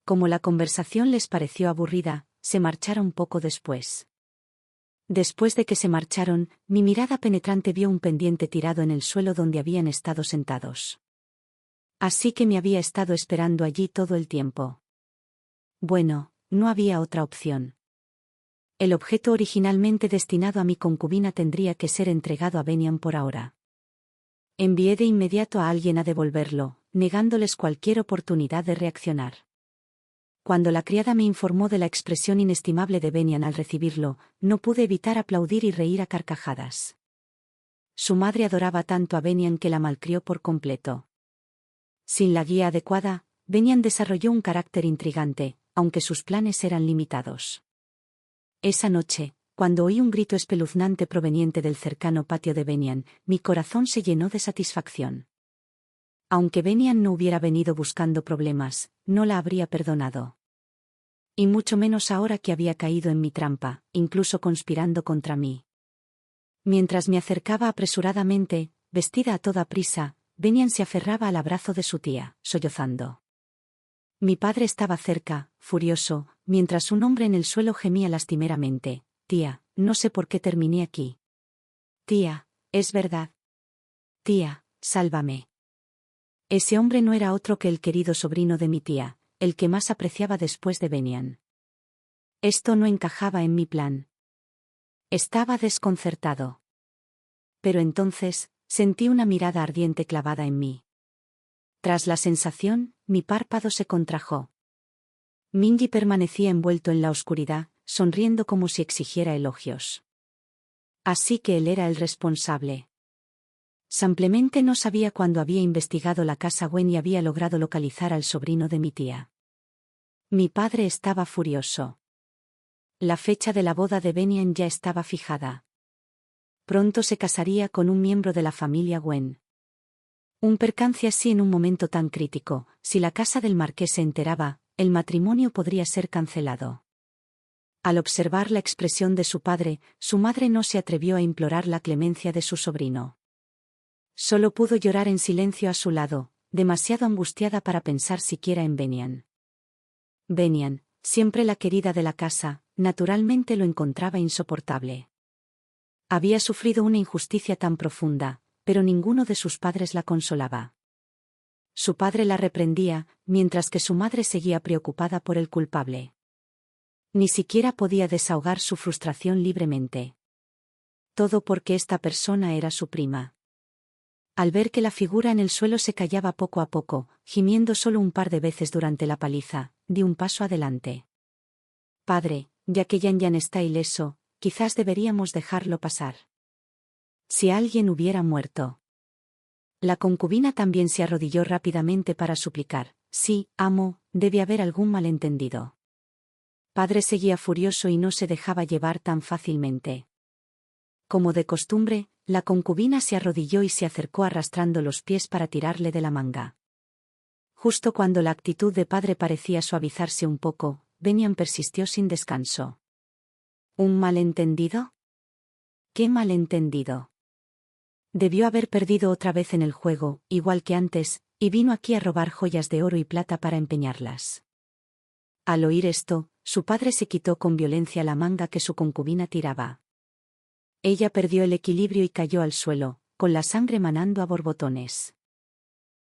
Como la conversación les pareció aburrida, se marcharon poco después. Después de que se marcharon, mi mirada penetrante vio un pendiente tirado en el suelo donde habían estado sentados. Así que me había estado esperando allí todo el tiempo. Bueno, no había otra opción. El objeto originalmente destinado a mi concubina tendría que ser entregado a Benian por ahora. Envié de inmediato a alguien a devolverlo, negándoles cualquier oportunidad de reaccionar. Cuando la criada me informó de la expresión inestimable de Benian al recibirlo, no pude evitar aplaudir y reír a carcajadas. Su madre adoraba tanto a Benian que la malcrió por completo. Sin la guía adecuada, Benian desarrolló un carácter intrigante, aunque sus planes eran limitados. Esa noche, cuando oí un grito espeluznante proveniente del cercano patio de Benian, mi corazón se llenó de satisfacción. Aunque Benian no hubiera venido buscando problemas, no la habría perdonado. Y mucho menos ahora que había caído en mi trampa, incluso conspirando contra mí. Mientras me acercaba apresuradamente, vestida a toda prisa, Benian se aferraba al abrazo de su tía, sollozando. Mi padre estaba cerca, furioso, mientras un hombre en el suelo gemía lastimeramente. Tía, no sé por qué terminé aquí. Tía, es verdad. Tía, sálvame. Ese hombre no era otro que el querido sobrino de mi tía, el que más apreciaba después de Benian. Esto no encajaba en mi plan. Estaba desconcertado. Pero entonces, sentí una mirada ardiente clavada en mí. Tras la sensación, mi párpado se contrajo. Minji permanecía envuelto en la oscuridad, sonriendo como si exigiera elogios. Así que él era el responsable. Simplemente no sabía cuándo había investigado la casa Gwen y había logrado localizar al sobrino de mi tía. Mi padre estaba furioso. La fecha de la boda de Benian ya estaba fijada. Pronto se casaría con un miembro de la familia Gwen. Un percance así en un momento tan crítico, si la casa del marqués se enteraba, el matrimonio podría ser cancelado. Al observar la expresión de su padre, su madre no se atrevió a implorar la clemencia de su sobrino. Solo pudo llorar en silencio a su lado, demasiado angustiada para pensar siquiera en Benian. Benian, siempre la querida de la casa, naturalmente lo encontraba insoportable. Había sufrido una injusticia tan profunda, pero ninguno de sus padres la consolaba. Su padre la reprendía, mientras que su madre seguía preocupada por el culpable. Ni siquiera podía desahogar su frustración libremente. Todo porque esta persona era su prima. Al ver que la figura en el suelo se callaba poco a poco, gimiendo solo un par de veces durante la paliza, di un paso adelante. Padre, ya que Yan está ileso, quizás deberíamos dejarlo pasar. Si alguien hubiera muerto. La concubina también se arrodilló rápidamente para suplicar. Sí, amo, debe haber algún malentendido. Padre seguía furioso y no se dejaba llevar tan fácilmente. Como de costumbre, la concubina se arrodilló y se acercó arrastrando los pies para tirarle de la manga. Justo cuando la actitud de padre parecía suavizarse un poco, Benian persistió sin descanso. ¿Un malentendido? ¿Qué malentendido? Debió haber perdido otra vez en el juego, igual que antes, y vino aquí a robar joyas de oro y plata para empeñarlas. Al oír esto, su padre se quitó con violencia la manga que su concubina tiraba. Ella perdió el equilibrio y cayó al suelo, con la sangre manando a borbotones.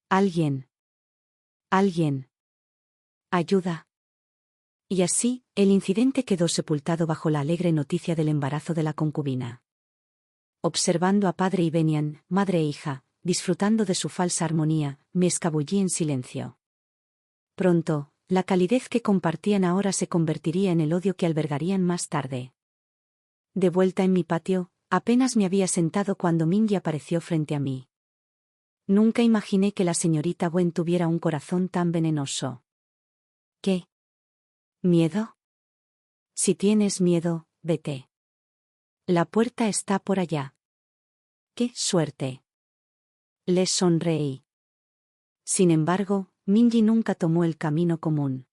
Alguien. Alguien. Ayuda. Y así, el incidente quedó sepultado bajo la alegre noticia del embarazo de la concubina. Observando a padre y Benian, madre e hija, disfrutando de su falsa armonía, me escabullí en silencio. Pronto, la calidez que compartían ahora se convertiría en el odio que albergarían más tarde. De vuelta en mi patio, apenas me había sentado cuando Minji apareció frente a mí. Nunca imaginé que la señorita Gwen tuviera un corazón tan venenoso. ¿Qué? ¿Miedo? Si tienes miedo, vete. La puerta está por allá. ¡Qué suerte! Le sonreí. Sin embargo, Minji nunca tomó el camino común.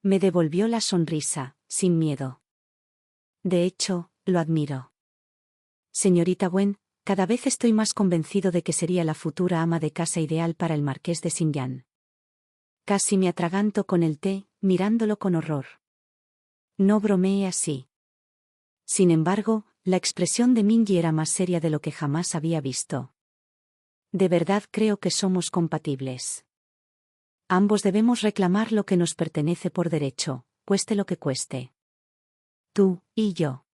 Me devolvió la sonrisa, sin miedo. De hecho, lo admiro. Señorita Gwen, cada vez estoy más convencido de que sería la futura ama de casa ideal para el marqués de Xinjiang. Casi me atraganto con el té, mirándolo con horror. No bromeé así. Sin embargo, la expresión de Minji era más seria de lo que jamás había visto. De verdad creo que somos compatibles. Ambos debemos reclamar lo que nos pertenece por derecho, cueste lo que cueste. Tú y yo.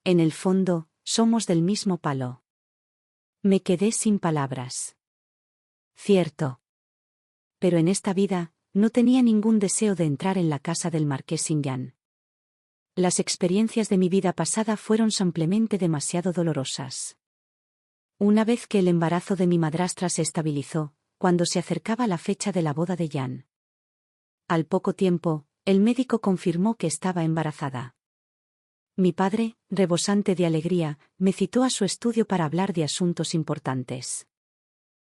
En el fondo, somos del mismo palo. Me quedé sin palabras. Cierto. Pero en esta vida, no tenía ningún deseo de entrar en la casa del marqués Xinjiang. Las experiencias de mi vida pasada fueron simplemente demasiado dolorosas. Una vez que el embarazo de mi madrastra se estabilizó, cuando se acercaba la fecha de la boda de Yan. Al poco tiempo, el médico confirmó que estaba embarazada. Mi padre, rebosante de alegría, me citó a su estudio para hablar de asuntos importantes.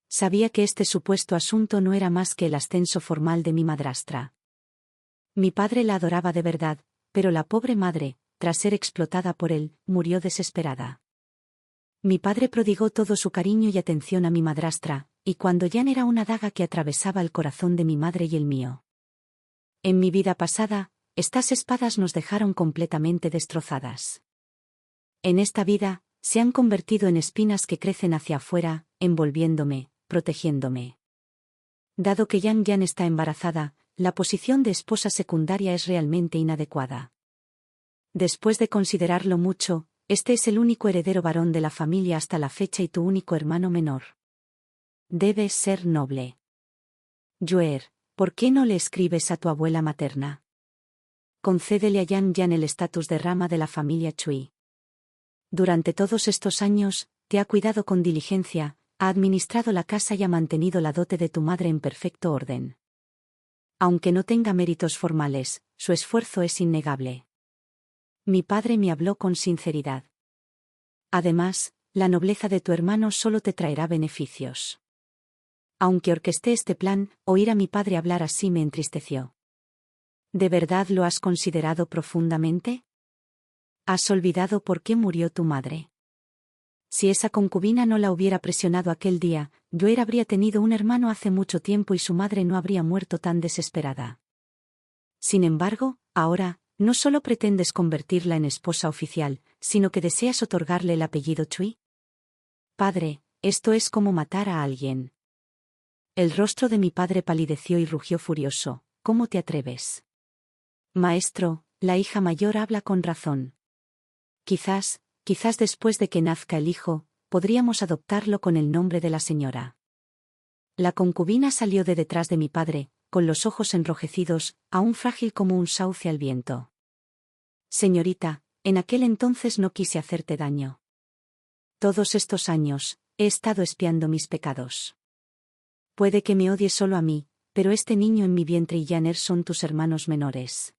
Sabía que este supuesto asunto no era más que el ascenso formal de mi madrastra. Mi padre la adoraba de verdad, pero la pobre madre, tras ser explotada por él, murió desesperada. Mi padre prodigó todo su cariño y atención a mi madrastra, y cuando Jan era una daga que atravesaba el corazón de mi madre y el mío. En mi vida pasada, estas espadas nos dejaron completamente destrozadas. En esta vida, se han convertido en espinas que crecen hacia afuera, envolviéndome, protegiéndome. Dado que Jan está embarazada, la posición de esposa secundaria es realmente inadecuada. Después de considerarlo mucho, este es el único heredero varón de la familia hasta la fecha y tu único hermano menor. Debes ser noble. Joer, ¿por qué no le escribes a tu abuela materna? Concédele a Jan el estatus de rama de la familia Chui. Durante todos estos años, te ha cuidado con diligencia, ha administrado la casa y ha mantenido la dote de tu madre en perfecto orden. Aunque no tenga méritos formales, su esfuerzo es innegable. Mi padre me habló con sinceridad. Además, la nobleza de tu hermano solo te traerá beneficios. Aunque orquesté este plan, oír a mi padre hablar así me entristeció. ¿De verdad lo has considerado profundamente? ¿Has olvidado por qué murió tu madre? Si esa concubina no la hubiera presionado aquel día, Joer habría tenido un hermano hace mucho tiempo y su madre no habría muerto tan desesperada. Sin embargo, ahora, no solo pretendes convertirla en esposa oficial, sino que deseas otorgarle el apellido Chui. Padre, esto es como matar a alguien. El rostro de mi padre palideció y rugió furioso. ¿Cómo te atreves? Maestro, la hija mayor habla con razón. Quizás después de que nazca el hijo, podríamos adoptarlo con el nombre de la señora. La concubina salió de detrás de mi padre, con los ojos enrojecidos, aún frágil como un sauce al viento. Señorita, en aquel entonces no quise hacerte daño. Todos estos años, he estado espiando mis pecados. Puede que me odies solo a mí, pero este niño en mi vientre y Janer son tus hermanos menores.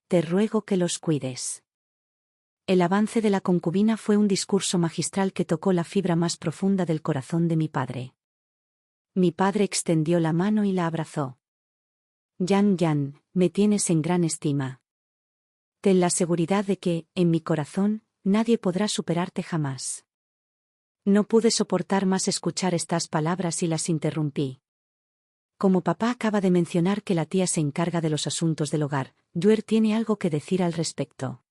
Te ruego que los cuides. El avance de la concubina fue un discurso magistral que tocó la fibra más profunda del corazón de mi padre. Mi padre extendió la mano y la abrazó. Jan, me tienes en gran estima. Ten la seguridad de que, en mi corazón, nadie podrá superarte jamás. No pude soportar más escuchar estas palabras y las interrumpí. Como papá acaba de mencionar que la tía se encarga de los asuntos del hogar, Joer tiene algo que decir al respecto.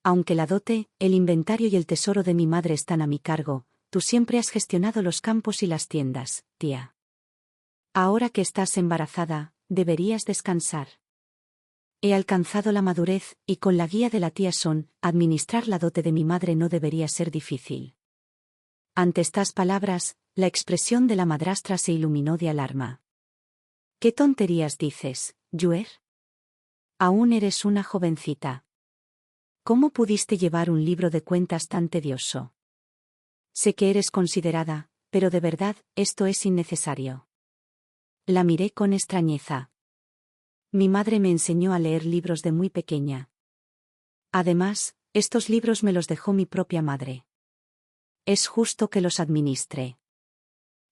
Aunque la dote, el inventario y el tesoro de mi madre están a mi cargo, tú siempre has gestionado los campos y las tiendas, tía. Ahora que estás embarazada, deberías descansar. He alcanzado la madurez, y con la guía de la tía Son, administrar la dote de mi madre no debería ser difícil. Ante estas palabras, la expresión de la madrastra se iluminó de alarma. ¿Qué tonterías dices, Joer? Aún eres una jovencita. ¿Cómo pudiste llevar un libro de cuentas tan tedioso? Sé que eres considerada, pero de verdad, esto es innecesario. La miré con extrañeza. Mi madre me enseñó a leer libros de muy pequeña. Además, estos libros me los dejó mi propia madre. Es justo que los administre.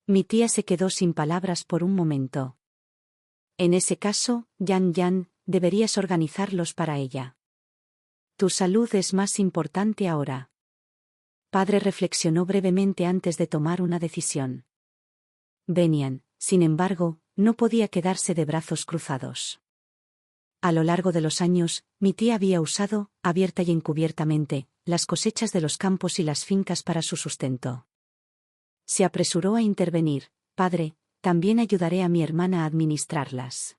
Mi tía se quedó sin palabras por un momento. En ese caso, Jan, deberías organizarlos para ella. Tu salud es más importante ahora. Padre reflexionó brevemente antes de tomar una decisión. Benian, sin embargo, no podía quedarse de brazos cruzados. A lo largo de los años, mi tía había usado, abierta y encubiertamente, las cosechas de los campos y las fincas para su sustento. Se apresuró a intervenir. Padre, también ayudaré a mi hermana a administrarlas.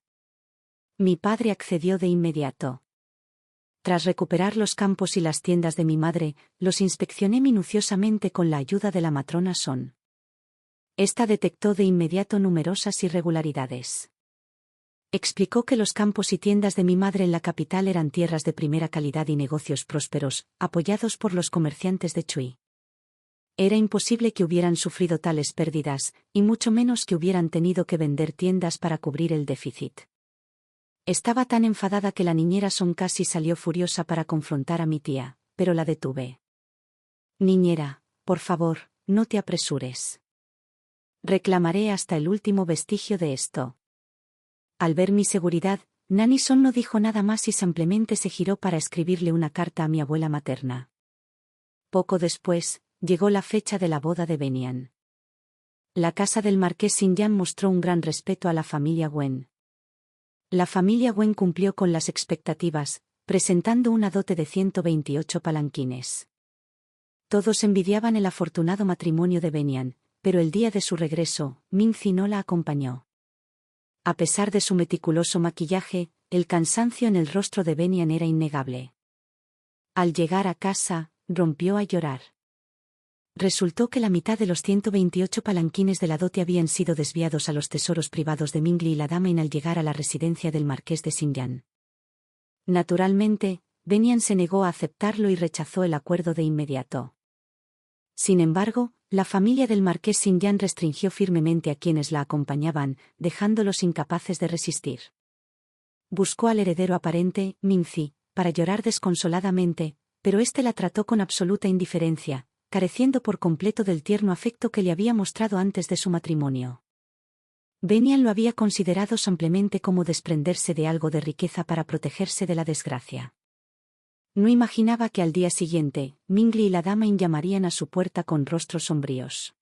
Mi padre accedió de inmediato. Tras recuperar los campos y las tiendas de mi madre, los inspeccioné minuciosamente con la ayuda de la matrona Son. Esta detectó de inmediato numerosas irregularidades. Explicó que los campos y tiendas de mi madre en la capital eran tierras de primera calidad y negocios prósperos, apoyados por los comerciantes de Chui. Era imposible que hubieran sufrido tales pérdidas, y mucho menos que hubieran tenido que vender tiendas para cubrir el déficit. Estaba tan enfadada que la niñera Son casi salió furiosa para confrontar a mi tía, pero la detuve. Niñera, por favor, no te apresures. Reclamaré hasta el último vestigio de esto. Al ver mi seguridad, Nanny Son no dijo nada más y simplemente se giró para escribirle una carta a mi abuela materna. Poco después, llegó la fecha de la boda de Benian. La casa del marqués Sinjan mostró un gran respeto a la familia Wen. La familia Wen cumplió con las expectativas, presentando una dote de 128 palanquines. Todos envidiaban el afortunado matrimonio de Benian, pero el día de su regreso, Minzy no la acompañó. A pesar de su meticuloso maquillaje, el cansancio en el rostro de Benian era innegable. Al llegar a casa, rompió a llorar. Resultó que la mitad de los 128 palanquines de la dote habían sido desviados a los tesoros privados de Mingli y la Damen al llegar a la residencia del marqués de Sinjan. Naturalmente, Benian se negó a aceptarlo y rechazó el acuerdo de inmediato. Sin embargo, la familia del marqués Sinjan restringió firmemente a quienes la acompañaban, dejándolos incapaces de resistir. Buscó al heredero aparente, Minzy, para llorar desconsoladamente, pero éste la trató con absoluta indiferencia, careciendo por completo del tierno afecto que le había mostrado antes de su matrimonio. Benian lo había considerado simplemente como desprenderse de algo de riqueza para protegerse de la desgracia. No imaginaba que al día siguiente, Mingli y la Damen llamarían a su puerta con rostros sombríos.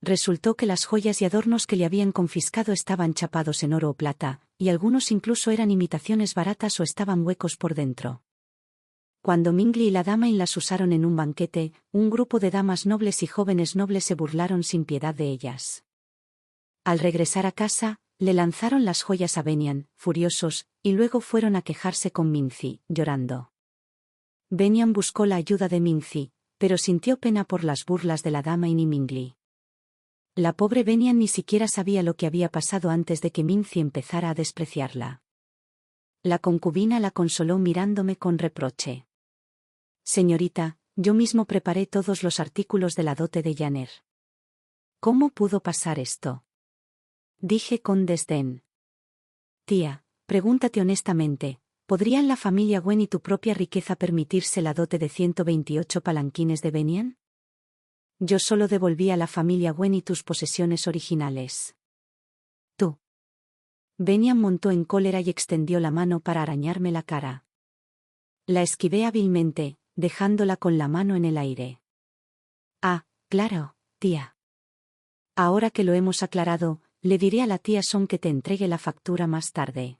Resultó que las joyas y adornos que le habían confiscado estaban chapados en oro o plata, y algunos incluso eran imitaciones baratas o estaban huecos por dentro. Cuando Mingli y la Damen las usaron en un banquete, un grupo de damas nobles y jóvenes nobles se burlaron sin piedad de ellas. Al regresar a casa, le lanzaron las joyas a Benian, furiosos, y luego fueron a quejarse con Minzy, llorando. Benian buscó la ayuda de Minzy, pero sintió pena por las burlas de la Damen y Mingli. La pobre Benian ni siquiera sabía lo que había pasado antes de que Minzy empezara a despreciarla. La concubina la consoló mirándome con reproche. Señorita, yo mismo preparé todos los artículos de la dote de Janer. ¿Cómo pudo pasar esto? Dije con desdén. Tía, pregúntate honestamente, ¿podrían la familia Wen y tu propia riqueza permitirse la dote de 128 palanquines de Benian? Yo solo devolví a la familia Wen y tus posesiones originales. Tú. Benian montó en cólera y extendió la mano para arañarme la cara. La esquivé hábilmente, dejándola con la mano en el aire. Ah, claro, tía. Ahora que lo hemos aclarado, le diré a la tía Son que te entregue la factura más tarde.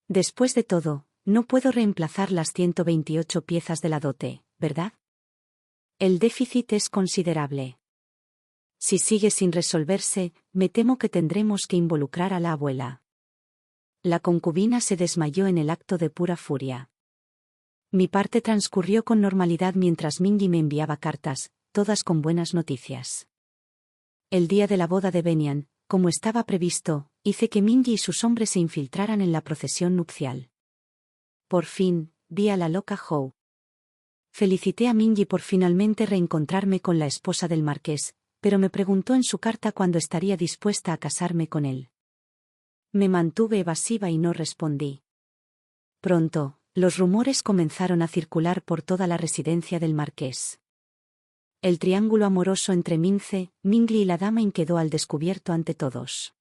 Después de todo, no puedo reemplazar las 128 piezas de la dote, ¿verdad? El déficit es considerable. Si sigue sin resolverse, me temo que tendremos que involucrar a la abuela. La concubina se desmayó en el acto de pura furia. Mi parte transcurrió con normalidad mientras Mingli me enviaba cartas, todas con buenas noticias. El día de la boda de Benian, como estaba previsto, hice que Mingli y sus hombres se infiltraran en la procesión nupcial. Por fin, vi a la loca Hou. Felicité a Mingli por finalmente reencontrarme con la esposa del marqués, pero me preguntó en su carta cuándo estaría dispuesta a casarme con él. Me mantuve evasiva y no respondí. Pronto, los rumores comenzaron a circular por toda la residencia del marqués. El triángulo amoroso entre Minzy, Mingli y la Damen quedó al descubierto ante todos.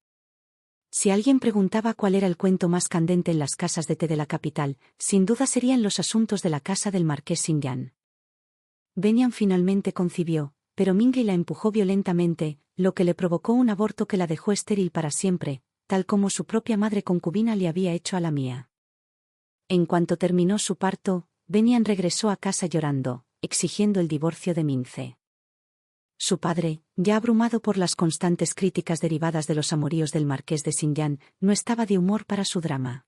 Si alguien preguntaba cuál era el cuento más candente en las casas de té de la capital, sin duda serían los asuntos de la casa del marqués Sinjan. Benian finalmente concibió, pero Mingli la empujó violentamente, lo que le provocó un aborto que la dejó estéril para siempre, tal como su propia madre concubina le había hecho a la mía. En cuanto terminó su parto, Benian regresó a casa llorando, exigiendo el divorcio de Minzy. Su padre, ya abrumado por las constantes críticas derivadas de los amoríos del marqués de Sinjan, no estaba de humor para su drama.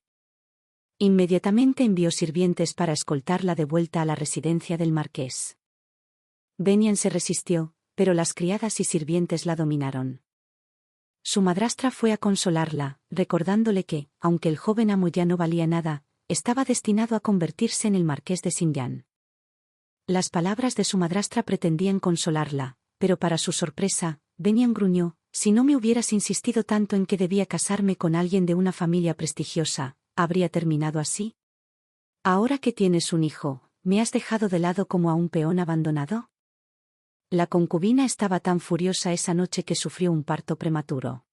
Inmediatamente envió sirvientes para escoltarla de vuelta a la residencia del marqués. Benian se resistió, pero las criadas y sirvientes la dominaron. Su madrastra fue a consolarla, recordándole que, aunque el joven amo ya no valía nada, estaba destinado a convertirse en el marqués de Sinjan. Las palabras de su madrastra pretendían consolarla, pero para su sorpresa, Benian gruñó: si no me hubieras insistido tanto en que debía casarme con alguien de una familia prestigiosa, ¿habría terminado así? Ahora que tienes un hijo, ¿me has dejado de lado como a un peón abandonado? La concubina estaba tan furiosa esa noche que sufrió un parto prematuro.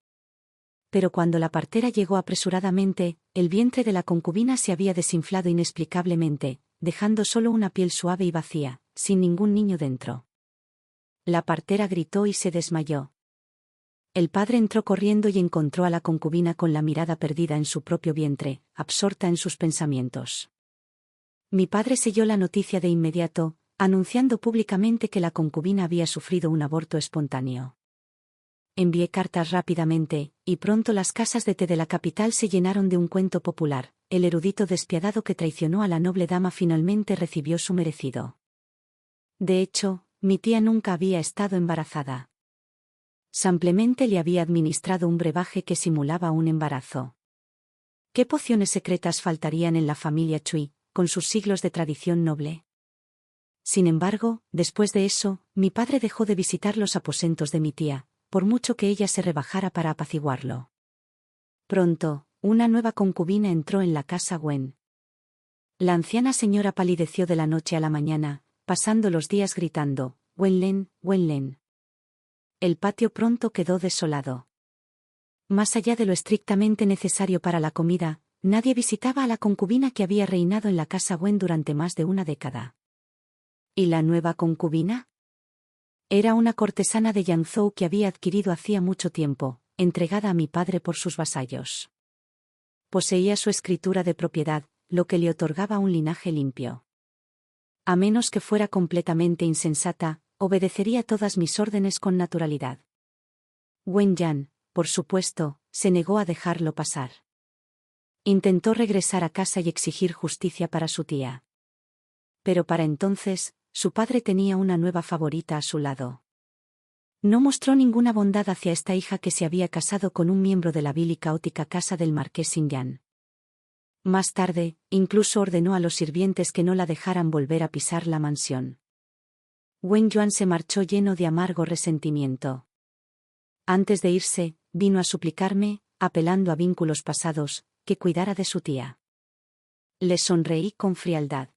Pero cuando la partera llegó apresuradamente, el vientre de la concubina se había desinflado inexplicablemente, dejando solo una piel suave y vacía, sin ningún niño dentro. La partera gritó y se desmayó. El padre entró corriendo y encontró a la concubina con la mirada perdida en su propio vientre, absorta en sus pensamientos. Mi padre selló la noticia de inmediato, anunciando públicamente que la concubina había sufrido un aborto espontáneo. Envié cartas rápidamente, y pronto las casas de té de la capital se llenaron de un cuento popular: el erudito despiadado que traicionó a la noble dama finalmente recibió su merecido. De hecho, mi tía nunca había estado embarazada. Simplemente le había administrado un brebaje que simulaba un embarazo. ¿Qué pociones secretas faltarían en la familia Chui, con sus siglos de tradición noble? Sin embargo, después de eso, mi padre dejó de visitar los aposentos de mi tía, por mucho que ella se rebajara para apaciguarlo. Pronto, una nueva concubina entró en la casa Wen. La anciana señora palideció de la noche a la mañana, pasando los días gritando: Wenlen, Wenlen. El patio pronto quedó desolado. Más allá de lo estrictamente necesario para la comida, nadie visitaba a la concubina que había reinado en la casa Wen durante más de una década. ¿Y la nueva concubina? Era una cortesana de Yanzhou que había adquirido hacía mucho tiempo, entregada a mi padre por sus vasallos. Poseía su escritura de propiedad, lo que le otorgaba un linaje limpio. A menos que fuera completamente insensata, obedecería todas mis órdenes con naturalidad. Wen Yan, por supuesto, se negó a dejarlo pasar. Intentó regresar a casa y exigir justicia para su tía. Pero para entonces, su padre tenía una nueva favorita a su lado. No mostró ninguna bondad hacia esta hija que se había casado con un miembro de la vil y caótica casa del marqués Xinyan. Más tarde, incluso ordenó a los sirvientes que no la dejaran volver a pisar la mansión. Wen Yuan se marchó lleno de amargo resentimiento. Antes de irse, vino a suplicarme, apelando a vínculos pasados, que cuidara de su tía. Le sonreí con frialdad.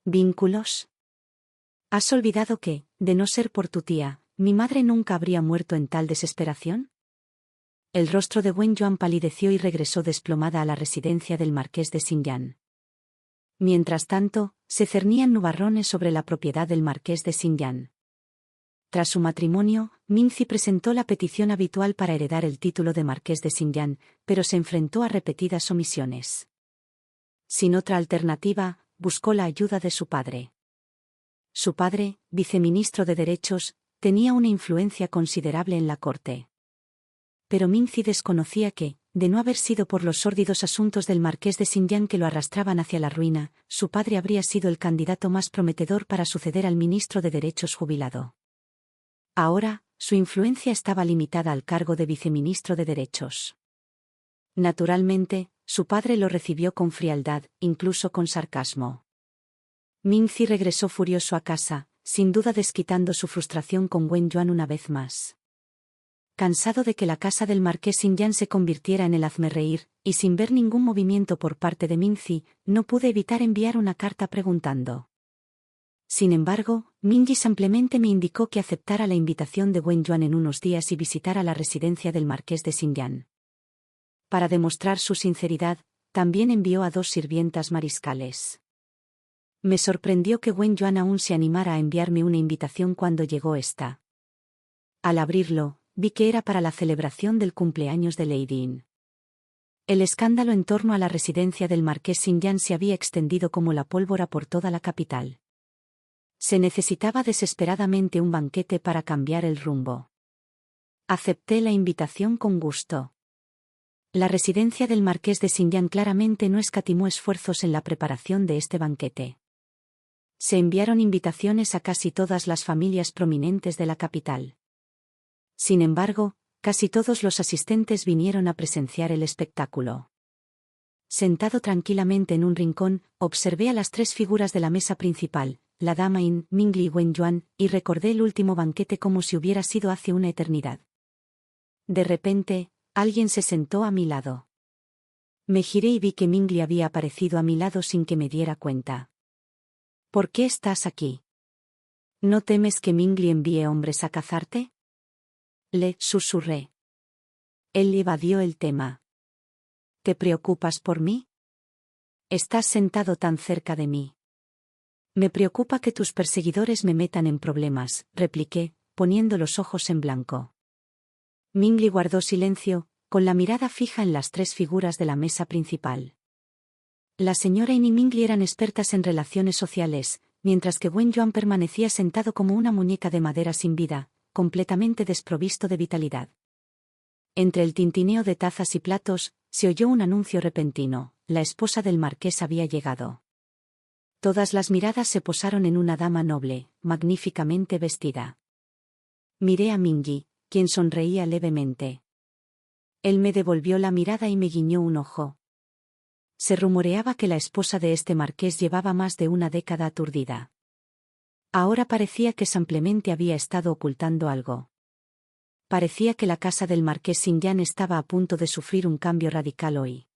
¿Vínculos? ¿Has olvidado que, de no ser por tu tía, mi madre nunca habría muerto en tal desesperación? El rostro de Wen Yuan palideció y regresó desplomada a la residencia del marqués de Xinyan. Mientras tanto, se cernían nubarrones sobre la propiedad del marqués de Xinyan. Tras su matrimonio, Minzi presentó la petición habitual para heredar el título de marqués de Xinyan, pero se enfrentó a repetidas omisiones. Sin otra alternativa, buscó la ayuda de su padre. Su padre, viceministro de Derechos, tenía una influencia considerable en la corte. Pero Minzi desconocía que, de no haber sido por los sórdidos asuntos del marqués de Xinyan que lo arrastraban hacia la ruina, su padre habría sido el candidato más prometedor para suceder al ministro de Derechos jubilado. Ahora, su influencia estaba limitada al cargo de viceministro de Derechos. Naturalmente, su padre lo recibió con frialdad, incluso con sarcasmo. Minzi regresó furioso a casa, sin duda desquitando su frustración con Wen Yuan una vez más. Cansado de que la casa del marqués Xinyan se convirtiera en el hazmerreír, y sin ver ningún movimiento por parte de Minzi, no pude evitar enviar una carta preguntando. Sin embargo, Minji simplemente me indicó que aceptara la invitación de Wen Yuan en unos días y visitara la residencia del marqués de Xinyan. Para demostrar su sinceridad, también envió a 2 sirvientas mariscales. Me sorprendió que Wen Yuan aún se animara a enviarme una invitación cuando llegó esta. Al abrirlo, vi que era para la celebración del cumpleaños de Lady In. El escándalo en torno a la residencia del marqués Xinyan se había extendido como la pólvora por toda la capital. Se necesitaba desesperadamente un banquete para cambiar el rumbo. Acepté la invitación con gusto. La residencia del marqués de Xinyan claramente no escatimó esfuerzos en la preparación de este banquete. Se enviaron invitaciones a casi todas las familias prominentes de la capital. Sin embargo, casi todos los asistentes vinieron a presenciar el espectáculo. Sentado tranquilamente en un rincón, observé a las 3 figuras de la mesa principal, la dama In, Mingli y Wen Yuan, y recordé el último banquete como si hubiera sido hace una eternidad. De repente, alguien se sentó a mi lado. Me giré y vi que Mingli había aparecido a mi lado sin que me diera cuenta. ¿Por qué estás aquí? ¿No temes que Mingli envíe hombres a cazarte? Le susurré. Él evadió el tema. ¿Te preocupas por mí? Estás sentado tan cerca de mí. Me preocupa que tus perseguidores me metan en problemas, repliqué, poniendo los ojos en blanco. Mingli guardó silencio, con la mirada fija en las 3 figuras de la mesa principal. La señora Yin y Mingli eran expertas en relaciones sociales, mientras que Wen Yuan permanecía sentado como una muñeca de madera sin vida, completamente desprovisto de vitalidad. Entre el tintineo de tazas y platos, se oyó un anuncio repentino: la esposa del marqués había llegado. Todas las miradas se posaron en una dama noble, magníficamente vestida. Miré a Mingyi, quien sonreía levemente. Él me devolvió la mirada y me guiñó un ojo. Se rumoreaba que la esposa de este marqués llevaba más de una década aturdida. Ahora parecía que simplemente había estado ocultando algo. Parecía que la casa del marqués Xinyan estaba a punto de sufrir un cambio radical hoy.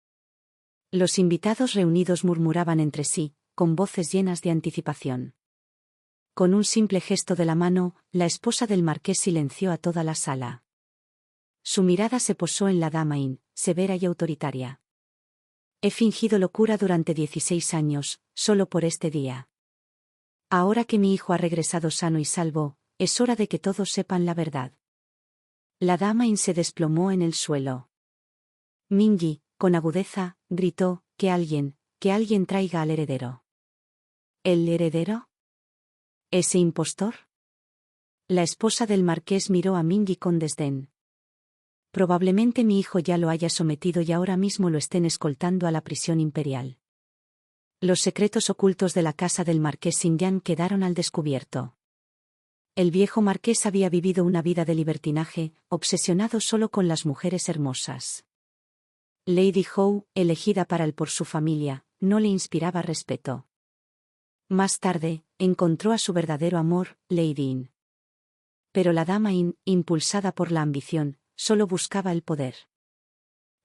Los invitados reunidos murmuraban entre sí, con voces llenas de anticipación. Con un simple gesto de la mano, la esposa del marqués silenció a toda la sala. Su mirada se posó en la dama Yin, severa y autoritaria. He fingido locura durante 16 años, solo por este día. Ahora que mi hijo ha regresado sano y salvo, es hora de que todos sepan la verdad. La dama Yin se desplomó en el suelo. Mingyi, con agudeza, gritó: que alguien traiga al heredero. ¿El heredero? ¿Ese impostor? La esposa del marqués miró a Mingyi con desdén. Probablemente mi hijo ya lo haya sometido y ahora mismo lo estén escoltando a la prisión imperial. Los secretos ocultos de la casa del marqués Xinyan quedaron al descubierto. El viejo marqués había vivido una vida de libertinaje, obsesionado solo con las mujeres hermosas. Lady Hou, elegida para él por su familia, no le inspiraba respeto. Más tarde, encontró a su verdadero amor, Lady Yin. Pero la dama Yin, impulsada por la ambición, solo buscaba el poder.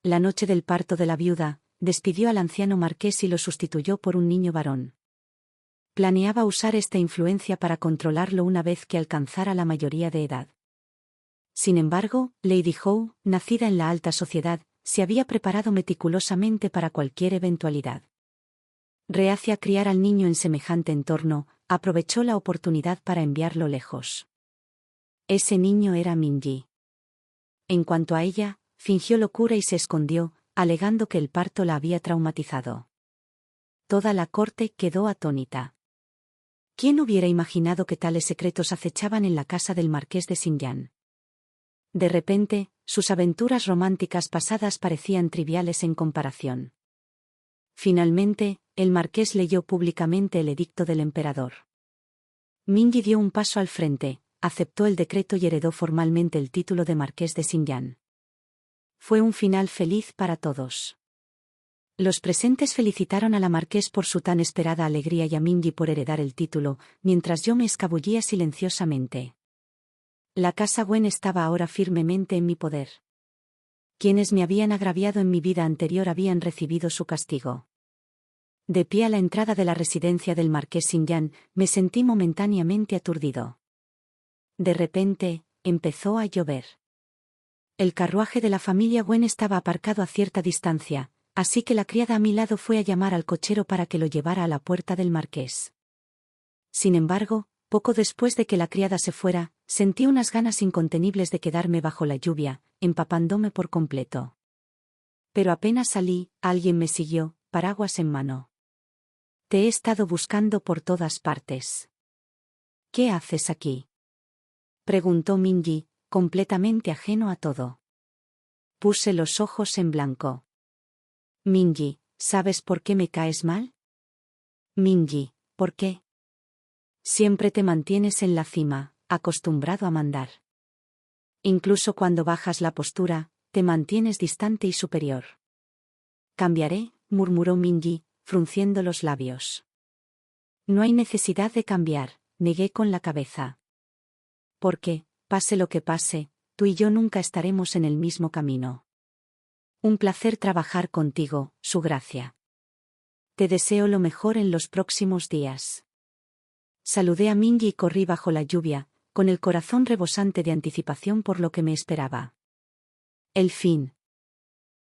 La noche del parto de la viuda, despidió al anciano marqués y lo sustituyó por un niño varón. Planeaba usar esta influencia para controlarlo una vez que alcanzara la mayoría de edad. Sin embargo, Lady Hou, nacida en la alta sociedad, se había preparado meticulosamente para cualquier eventualidad. Reacia a criar al niño en semejante entorno, aprovechó la oportunidad para enviarlo lejos. Ese niño era Mingyi. En cuanto a ella, fingió locura y se escondió, alegando que el parto la había traumatizado. Toda la corte quedó atónita. ¿Quién hubiera imaginado que tales secretos acechaban en la casa del marqués de Xinyan? De repente, sus aventuras románticas pasadas parecían triviales en comparación. Finalmente, el marqués leyó públicamente el edicto del emperador. Mingyi dio un paso al frente, aceptó el decreto y heredó formalmente el título de marqués de Xinyan. Fue un final feliz para todos. Los presentes felicitaron a la marqués por su tan esperada alegría y a Mingyi por heredar el título, mientras yo me escabullía silenciosamente. La casa Wen estaba ahora firmemente en mi poder. Quienes me habían agraviado en mi vida anterior habían recibido su castigo. De pie a la entrada de la residencia del marqués Xinyan, me sentí momentáneamente aturdido. De repente, empezó a llover. El carruaje de la familia Wen estaba aparcado a cierta distancia, así que la criada a mi lado fue a llamar al cochero para que lo llevara a la puerta del marqués. Sin embargo, poco después de que la criada se fuera, sentí unas ganas incontenibles de quedarme bajo la lluvia, empapándome por completo. Pero apenas salí, alguien me siguió, paraguas en mano. Te he estado buscando por todas partes. ¿Qué haces aquí?, preguntó Mingyi, completamente ajeno a todo. Puse los ojos en blanco. Mingyi, ¿sabes por qué me caes mal? Mingyi, ¿por qué? Siempre te mantienes en la cima, acostumbrado a mandar. Incluso cuando bajas la postura, te mantienes distante y superior. Cambiaré, murmuró Mingyi, frunciendo los labios. No hay necesidad de cambiar, negué con la cabeza. Porque, pase lo que pase, tú y yo nunca estaremos en el mismo camino. Un placer trabajar contigo, su gracia. Te deseo lo mejor en los próximos días. Saludé a Mingyi y corrí bajo la lluvia, con el corazón rebosante de anticipación por lo que me esperaba. El fin.